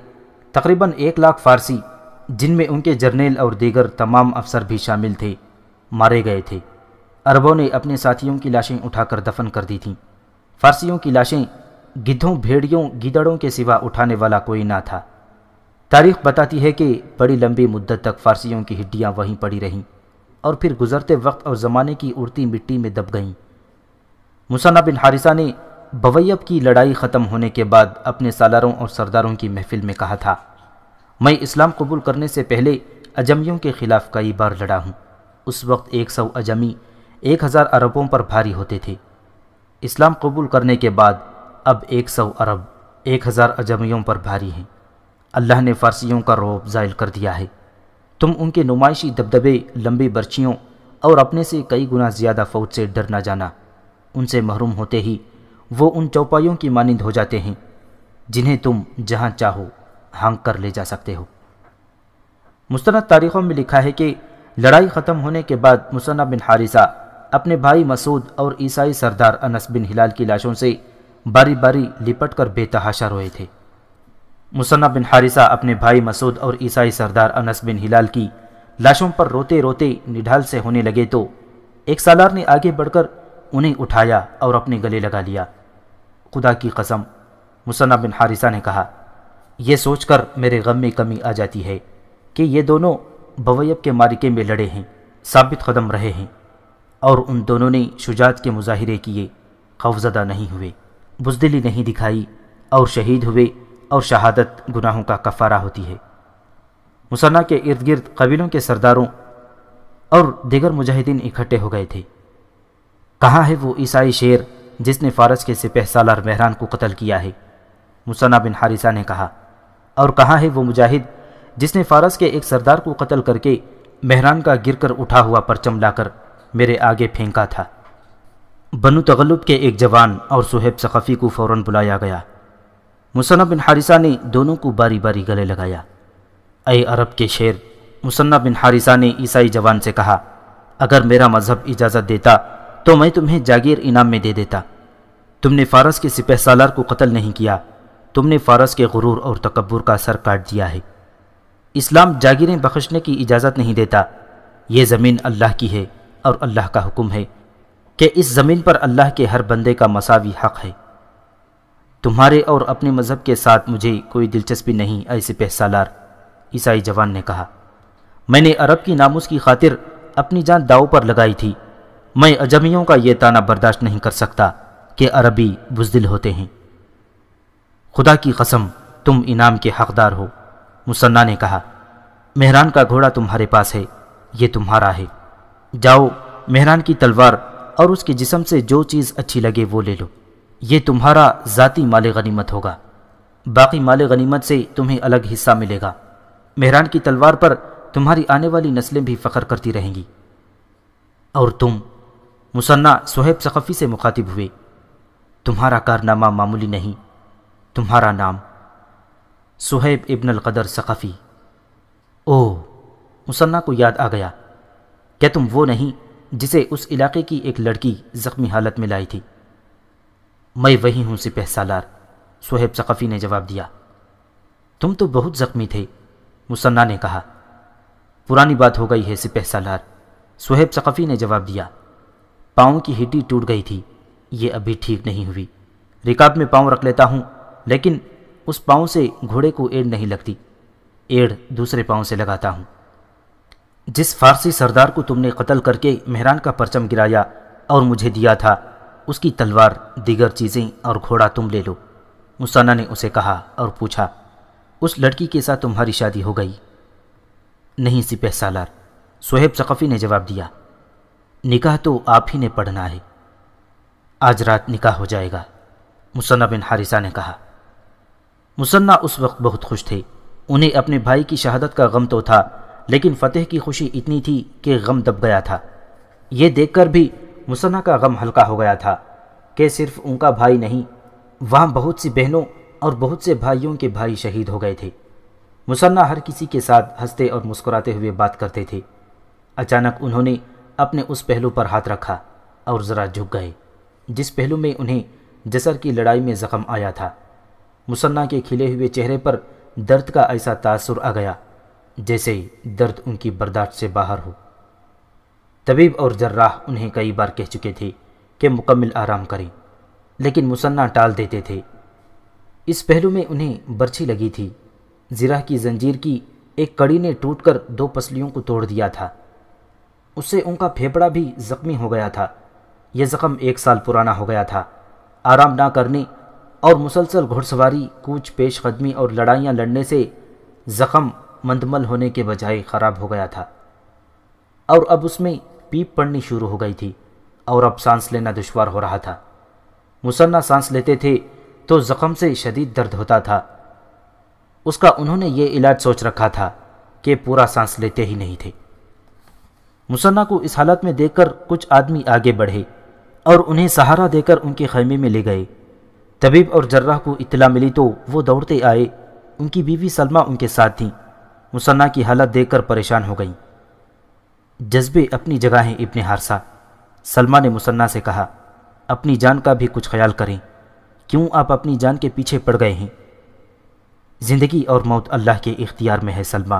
Speaker 2: تقریباً 1 لاکھ فارسی، جن میں ان کے جرنیل اور دیگر تمام افسر بھی شامل تھے، مارے گئے تھے۔ عربوں نے اپنے ساتھیوں کی لاشیں اٹھا کر دفن کر دی تھیں۔ فارسیوں کی لاشیں گدھوں، بھیڑیوں، گیدڑوں کے سوا اٹھانے والا کوئی نہ تھا۔ تاریخ بتاتی ہے کہ بڑی لمبی مدت تک فارسیوں کی ہڈیاں وہیں پڑی رہیں اور پھر گزرتے وقت اور زمانے کی اڑتی مٹی میں دب گئیں۔ مثنیٰ بن حارثہ نے بویب کی لڑائی ختم ہونے کے بعد اپنے سالاروں اور سرداروں کی محفل میں کہا تھا، میں اسلام قبول کرنے سے پہلے اجمیوں کے خلاف کئی بار لڑا ہوں۔ اس وقت 100 اجمی 1000 عربوں پر بھاری ہوتے تھے۔ اسلام قبول کرنے کے بعد اب 100 عرب 1000 اجمیوں پر بھاری ہیں۔ اللہ نے فارسیوں کا رعب زائل کر دیا ہے۔ تم ان کے نمائشی دبدبے، لمبی برچھیوں اور اپنے سے کئی گنا زیادہ فوج سے ڈر نہ جانا۔ ان سے محروم ہوتے ہی وہ ان چوپایوں کی مانند ہو جاتے ہیں جنہیں تم جہاں چاہو ہانک کر لے جا سکتے ہو۔ مستند تاریخوں میں لکھا ہے کہ لڑائی ختم ہونے کے بعد مثنیٰ بن حارثہ اپنے بھائی مسعود اور عیسائی سردار انس بن ہلال کی لاشوں سے باری باری لپٹ کر بے تحاشا روئے تھے۔ مثنیٰ بن حارثہ اپنے بھائی مسعود اور عیسائی سردار انس بن ہلال کی لاشوں پر روتے روتے نڈھال سے ہونے لگے تو ایک سالار نے آگے بڑھ کر انہیں اٹھایا اور اپنے گلے لگا لیا۔ خدا کی قسم، مثنی بن حارثہ نے کہا، یہ سوچ کر میرے غم میں کمی آ جاتی ہے کہ یہ دونوں بویب کے معرکے میں لڑے ہیں، ثابت قدم رہے ہیں، اور ان دونوں نے شجاعت کے مظاہرے کیے، خوفزدہ نہیں ہوئے، بزدلی نہیں دکھائی، اور شہید ہوئے، اور شہادت گناہوں کا کفارہ ہوتی ہے۔ مثنی کے ارد گرد قبیلوں کے سرداروں اور دیگر مجاہدین اکٹھے ہو گئے تھے۔ کہاں ہے وہ عیسائی شیر جس نے فارس کے سپہ سالار مہران کو قتل کیا ہے؟ مثنی بن حارثہ نے کہا، اور کہاں ہے وہ مجاہد جس نے فارس کے ایک سردار کو قتل کر کے مہران کا گر کر اٹھا ہوا پرچم لا کر میرے آگے پھینکا تھا؟ بنو تغلب کے ایک جوان اور صہیب ثقفی کو فوراً بلایا گیا۔ مثنی بن حارثہ نے دونوں کو باری باری گلے لگایا۔ اے عرب کے شیر، مثنی بن حارثہ نے عیسائی جوان سے کہا، اگر میرا مذہب اجازت دیتا تو میں تمہیں جاگیر انعام میں دے دیتا۔ تم نے فارس کے سپہ سالار کو قتل نہیں کیا، تم نے فارس کے غرور اور تکبر کا سر کاٹ دیا ہے۔ اسلام جاگیریں بخشنے کی اجازت نہیں دیتا۔ یہ زمین اللہ کی ہے اور اللہ کا حکم ہے کہ اس زمین پر اللہ کے ہر بندے کا مساوی حق ہے۔ تمہارے اور اپنے مذہب کے ساتھ مجھے کوئی دلچسپی نہیں اے سپہ سالار، عیسائی جوان نے کہا۔ میں نے عرب کی ناموس کی خاطر اپنی جان داؤ پر لگائی تھی۔ میں اجمیوں کا یہ طعنہ برداشت نہیں کر سکتا کہ عربی بزدل ہوتے ہیں۔ خدا کی قسم، تم انعام کے حقدار ہو۔ مثنی نے کہا، مہران کا گھوڑا تمہارے پاس ہے، یہ تمہارا ہے۔ جاؤ، مہران کی تلوار اور اس کے جسم سے جو چیز اچھی لگے وہ لے لو، یہ تمہارا ذاتی مال غنیمت ہوگا۔ باقی مال غنیمت سے تمہیں الگ حصہ ملے گا۔ مہران کی تلوار پر تمہاری آنے والی نسلیں بھی فخر کرتی رہیں گی۔ اور تم، مثنی صہیب ثقفی سے مخاطب ہوئے، تمہارا کارنامہ معمولی نہیں۔ تمہارا نام؟ صہیب ابن القدر ثقفی۔ اوہ، مثنی کو یاد آ گیا، کیا تم وہ نہیں جسے اس علاقے کی ایک لڑکی زخمی حالت میں لائی تھی؟ میں وہی ہوں سپہ سالار، صہیب ثقفی نے جواب دیا۔ تم تو بہت زخمی تھے، مثنی نے کہا۔ پرانی بات ہو گئی ہے سپہ سالار، صہیب ثقفی نے جواب دیا۔ پاؤں کی ہڈی ٹوٹ گئی تھی، یہ ابھی ٹھیک نہیں ہوئی۔ رکاب میں پاؤں رکھ لیتا ہوں، لیکن اس پاؤں سے گھوڑے کو ایڑ نہیں لگتی، ایڑ دوسرے پاؤں سے لگاتا ہوں۔ جس فارسی سردار کو تم نے قتل کر کے مہران کا پرچم گرایا اور مجھے دیا تھا، اس کی تلوار، دیگر چیزیں اور گھوڑا تم لے لو۔ مثنی نے اسے کہا اور پوچھا، اس لڑکی کے ساتھ تمہاری شادی ہو گئی؟ نہیں سپہ سالار، صہیب ثقفی نے جواب دیا۔ نکاح تو آپ ہی نے پڑھنا ہے۔ آج رات نکاح ہو جائے گا، مثنی بن حارثہ نے کہا۔ مثنی اس وقت بہت خوش تھے۔ انہیں اپنے بھائی کی شہادت کا غم تو تھا، لیکن فتح کی خوشی اتنی تھی کہ غم دب گیا تھا۔ یہ دیکھ کر بھی مثنی کا غم ہلکا ہو گیا تھا کہ صرف ان کا بھائی نہیں، وہاں بہت سی بہنوں اور بہت سے بھائیوں کے بھائی شہید ہو گئے تھے۔ مثنی ہر کسی کے ساتھ ہنستے اور مسکراتے ہوئے بات کرتے تھے۔ اچانک انہوں نے اپنے اس پہلو پر ہاتھ رکھا اور ذرا جھک گئے جس پہلو میں انہیں جسر کی لڑائی میں زخم آیا تھا۔ مثنی کے کھلے ہوئے چہرے پر درد کا ایسا تاثر آ گیا جیسے درد ان کی برداشت سے باہر ہو۔ طبیب اور جراح انہیں کئی بار کہہ چکے تھے کہ مکمل آرام کریں، لیکن مثنی ٹال دیتے تھے۔ اس پہلو میں انہیں برچھی لگی تھی۔ زرہ کی زنجیر کی ایک کڑی نے ٹوٹ کر 2 پسلیوں کو توڑ دیا تھا۔ اس سے ان کا پھیپڑا بھی زخمی ہو گیا تھا۔ یہ زخم 1 سال پرانا ہو گیا تھا۔ آرام نہ کرنے اور مسلسل گھڑ سواری، کوچ پیش قدمی اور لڑائیاں لڑنے سے زخم مندمل ہونے کے بجائے خراب ہو گیا تھا، اور اب اس میں پیپ پڑنی شروع ہو گئی تھی، اور اب سانس لینا دشوار ہو رہا تھا۔ مثنی سانس لیتے تھے تو زخم سے شدید درد ہوتا تھا۔ اس کا انہوں نے یہ علاج سوچ رکھا تھا کہ پورا سانس لیتے ہی نہیں تھے۔ مثنی کو اس حالت میں دیکھ کر کچھ آدمی آگے بڑھے اور انہیں سہارا دے کر ان کے خیمے میں لے گئے۔ طبیب اور جراح کو اطلاع ملی تو وہ دوڑتے آئے۔ ان کی بیوی سلمہ ان کے ساتھ تھیں۔ مثنی کی حالت دیکھ کر پریشان ہو گئیں۔ جذبے اپنی جگہ ہیں ابن حارثہ، سلمہ نے مثنی سے کہا، اپنی جان کا بھی کچھ خیال کریں۔ کیوں آپ اپنی جان کے پیچھے پڑ گئے ہیں؟ زندگی اور موت اللہ کے اختیار میں ہے سلمہ،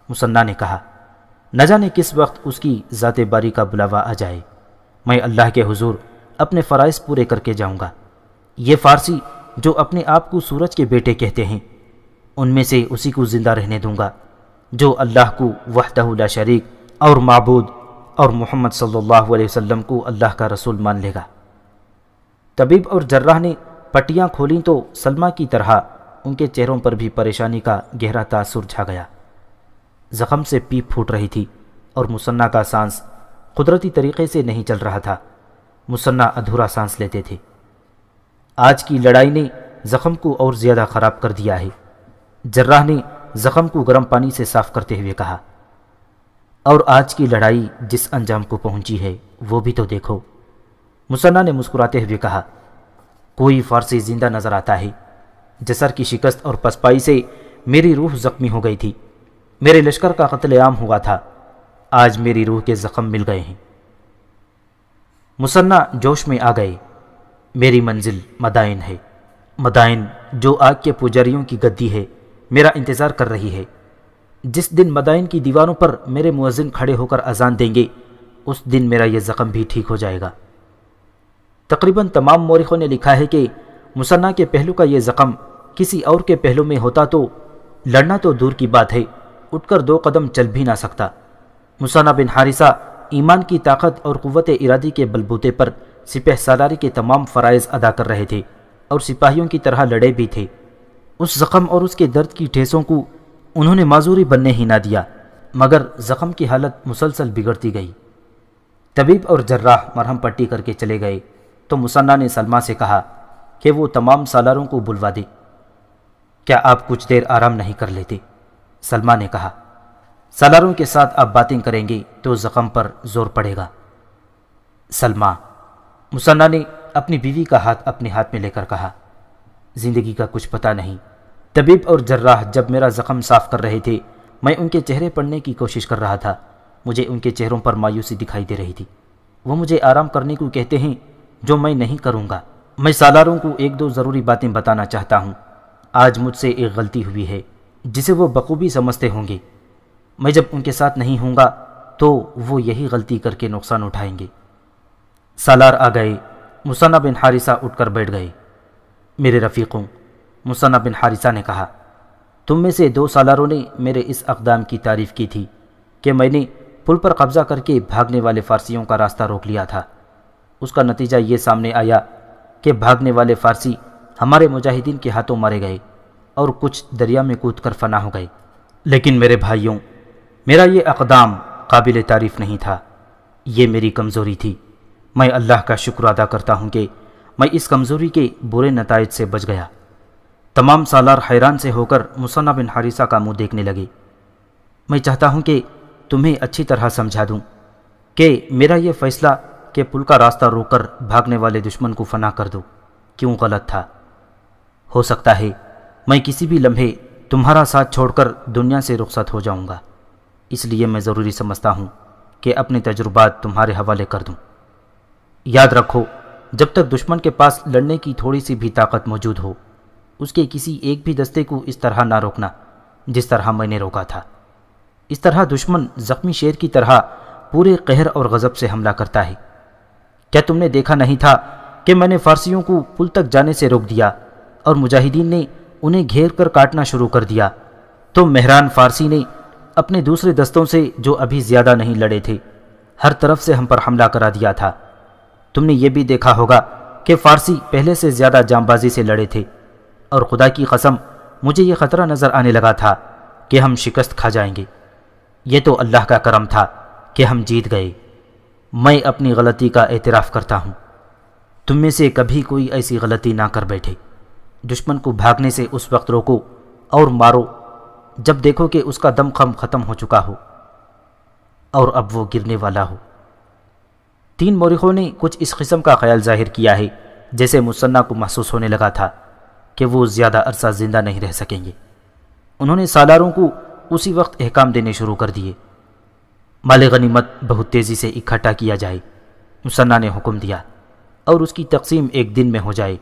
Speaker 2: مثنی نے کہا۔ نہ جانے کس وقت اس کی ذات باری کا بلاوا آ جائے۔ میں اللہ کے حضور اپنے فرائض پورے کر کے جاؤں گا۔ یہ فارسی جو اپنے آپ کو سورج کے بیٹے کہتے ہیں، ان میں سے اسی کو زندہ رہنے دوں گا جو اللہ کو وحدہ لا شریک اور معبود اور محمد صلی اللہ علیہ وسلم کو اللہ کا رسول مان لے گا۔ طبیب اور جراح نے پٹیاں کھولیں تو سلمہ کی طرح ان کے چہروں پر بھی پریشانی کا گہرا تاثر چھا گیا۔ زخم سے پیپ پھوٹ رہی تھی اور مصنع کا سانس قدرتی طریقے سے نہیں چل رہا تھا۔ مصنع ادھورا سانس لیتے تھے۔ آج کی لڑائی نے زخم کو اور زیادہ خراب کر دیا ہے۔ جراح نے زخم کو گرم پانی سے صاف کرتے ہوئے کہا، اور آج کی لڑائی جس انجام کو پہنچی ہے وہ بھی تو دیکھو۔ مصنع نے مسکراتے ہوئے کہا، کوئی فارسی زندہ نظر آتا ہے؟ جسر کی شکست اور پسپائی سے میری روح زخمی ہو گئی تھی۔ میرے لشکر کا قتل عام ہوا تھا، آج میری روح کے زخم مل گئے ہیں۔ مصنع جوش میں آ گئے۔ میری منزل مدائن ہے، مدائن جو آگ کے پجاریوں کی گدی ہے، میرا انتظار کر رہی ہے۔ جس دن مدائن کی دیواروں پر میرے مؤذن کھڑے ہو کر اذان دیں گے، اس دن میرا یہ زخم بھی ٹھیک ہو جائے گا۔ تقریباً تمام مورخوں نے لکھا ہے کہ مصنع کے پہلو کا یہ زخم کسی اور کے پہلو میں ہوتا تو لڑنا تو دور کی بات ہے، اٹھ کر 2 قدم چل بھی نہ سکتا۔ مصنع بن حارثہ ایمان کی طاقت اور قوت ارادی کے بلبوتے پر سپہ سالاری کے تمام فرائض ادا کر رہے تھے اور سپاہیوں کی طرح لڑے بھی تھے۔ اس زخم اور اس کے درد کی ٹھیسوں کو انہوں نے معذوری بننے ہی نہ دیا، مگر زخم کی حالت مسلسل بگڑتی گئی۔ طبیب اور جراح مرہم پٹی کر کے چلے گئے تو مصنع نے سلمہ سے کہا کہ وہ تمام سالاروں کو بلوا دے۔ کیا آپ کچھ دیر آرام نہیں کر لیتے؟ سلمہ نے کہا، سالاروں کے ساتھ آپ باتیں کریں گے تو زخم پر زور پڑے گا۔ سلمہ، مصنع نے اپنی بیوی کا ہاتھ اپنے ہاتھ میں لے کر کہا، زندگی کا کچھ پتہ نہیں۔ طبیب اور جراح جب میرا زخم صاف کر رہے تھے، میں ان کے چہرے پڑھنے کی کوشش کر رہا تھا۔ مجھے ان کے چہروں پر مایوسی دکھائی دے رہی تھی۔ وہ مجھے آرام کرنے کو کہتے ہیں جو میں نہیں کروں گا۔ میں سالاروں کو 1-2 ضروری باتیں بتانا چاہتا ہوں۔ آج مجھ سے ایک غلطی ہوئی ہے جسے وہ بخوبی سمجھتے ہوں گے۔ میں جب ان کے ساتھ نہیں ہوں گا تو وہ یہی غلطی کر کے نقصان اٹھائیں گے۔ سالار آ گئے۔ مصنع بن حارثہ اٹھ کر بیٹھ گئے۔ میرے رفیقوں، مصنع بن حارثہ نے کہا، تم میں سے 2 سالاروں نے میرے اس اقدام کی تعریف کی تھی کہ میں نے پل پر قبضہ کر کے بھاگنے والے فارسیوں کا راستہ روک لیا تھا۔ اس کا نتیجہ یہ سامنے آیا کہ بھاگنے والے فارسی ہمارے مجاہدین کے ہاتھوں مارے گئے اور کچھ دریا میں کود کر فنا ہو گئے۔ لیکن میرے بھائیوں، میرا یہ اقدام قابل تعریف نہیں تھا، یہ میری کمزوری تھی۔ میں اللہ کا شکر ادا کرتا ہوں کہ میں اس کمزوری کے برے نتائج سے بچ گیا۔ تمام سالار حیران سے ہو کر مصنع بن حارثہ کا منہ دیکھنے لگے۔ میں چاہتا ہوں کہ تمہیں اچھی طرح سمجھا دوں کہ میرا یہ فیصلہ کہ پل کا راستہ روک کر بھاگنے والے دشمن کو فنا کر دو کیوں غلط تھا۔ ہو سکتا ہے میں کسی بھی لمحے تمہارا ساتھ چھوڑ کر دنیا سے رخصت ہو جاؤں گا، اس لیے میں ضروری سمجھتا ہوں کہ اپنے تجربات تمہارے حوالے کر دوں۔ یاد رکھو، جب تک دشمن کے پاس لڑنے کی تھوڑی سی بھی طاقت موجود ہو، اس کے کسی ایک بھی دستے کو اس طرح نہ روکنا جس طرح میں نے روکا تھا۔ اس طرح دشمن زخمی شیر کی طرح پورے قہر اور غضب سے حملہ کرتا ہے۔ کیا تم نے دیکھا نہیں تھا کہ میں نے فارسیوں کو پل تک جانے سے روک دیا اور مجاہدین نے انہیں گھیر کر کاٹنا شروع کر دیا، تو مہران فارسی نے اپنے دوسرے دستوں سے جو ابھی زیادہ نہیں لڑے تھے، ہر طرف سے ہم پر حملہ کرا دیا تھا۔ تم نے یہ بھی دیکھا ہوگا کہ فارسی پہلے سے زیادہ جام بازی سے لڑے تھے، اور خدا کی قسم مجھے یہ خطرہ نظر آنے لگا تھا کہ ہم شکست کھا جائیں گے۔ یہ تو اللہ کا کرم تھا کہ ہم جیت گئے۔ میں اپنی غلطی کا اعتراف کرتا ہوں۔ تم میں سے کبھی کوئی ایسی غلطی نہ کر بیٹھے۔ دشمن کو بھاگنے سے اس وقت روکو اور مارو جب دیکھو کہ اس کا دم ختم ہو چکا ہو اور اب وہ گرنے والا ہو۔ 3 مورخوں نے کچھ اس قسم کا خیال ظاہر کیا ہے جیسے مصنع کو محسوس ہونے لگا تھا کہ وہ زیادہ عرصہ زندہ نہیں رہ سکیں گے۔ انہوں نے سالاروں کو اسی وقت احکام دینے شروع کر دیے۔ مال غنیمت بہت تیزی سے اکٹھا کیا جائے، مصنع نے حکم دیا، اور اس کی تقسیم ایک دن میں ہو جائے۔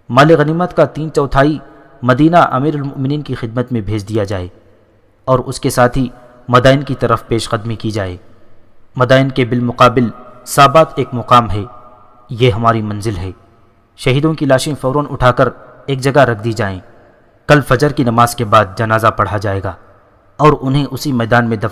Speaker 2: مال غنیمت کا 3/4 مدینہ امیر المؤمنین کی خدمت میں بھیج دیا جائے اور اس کے ساتھ ہی مدائن کی طرف پیش قدمی کی جائے۔ مدائن کے بالمقابل سابات ایک مقام ہے، یہ ہماری منزل ہے۔ شہیدوں کی لاشیں فوراً اٹھا کر ایک جگہ رکھ دی جائیں۔ کل فجر کی نماز کے بعد جنازہ پڑھا جائے گا اور انہیں اسی میدان میں دفن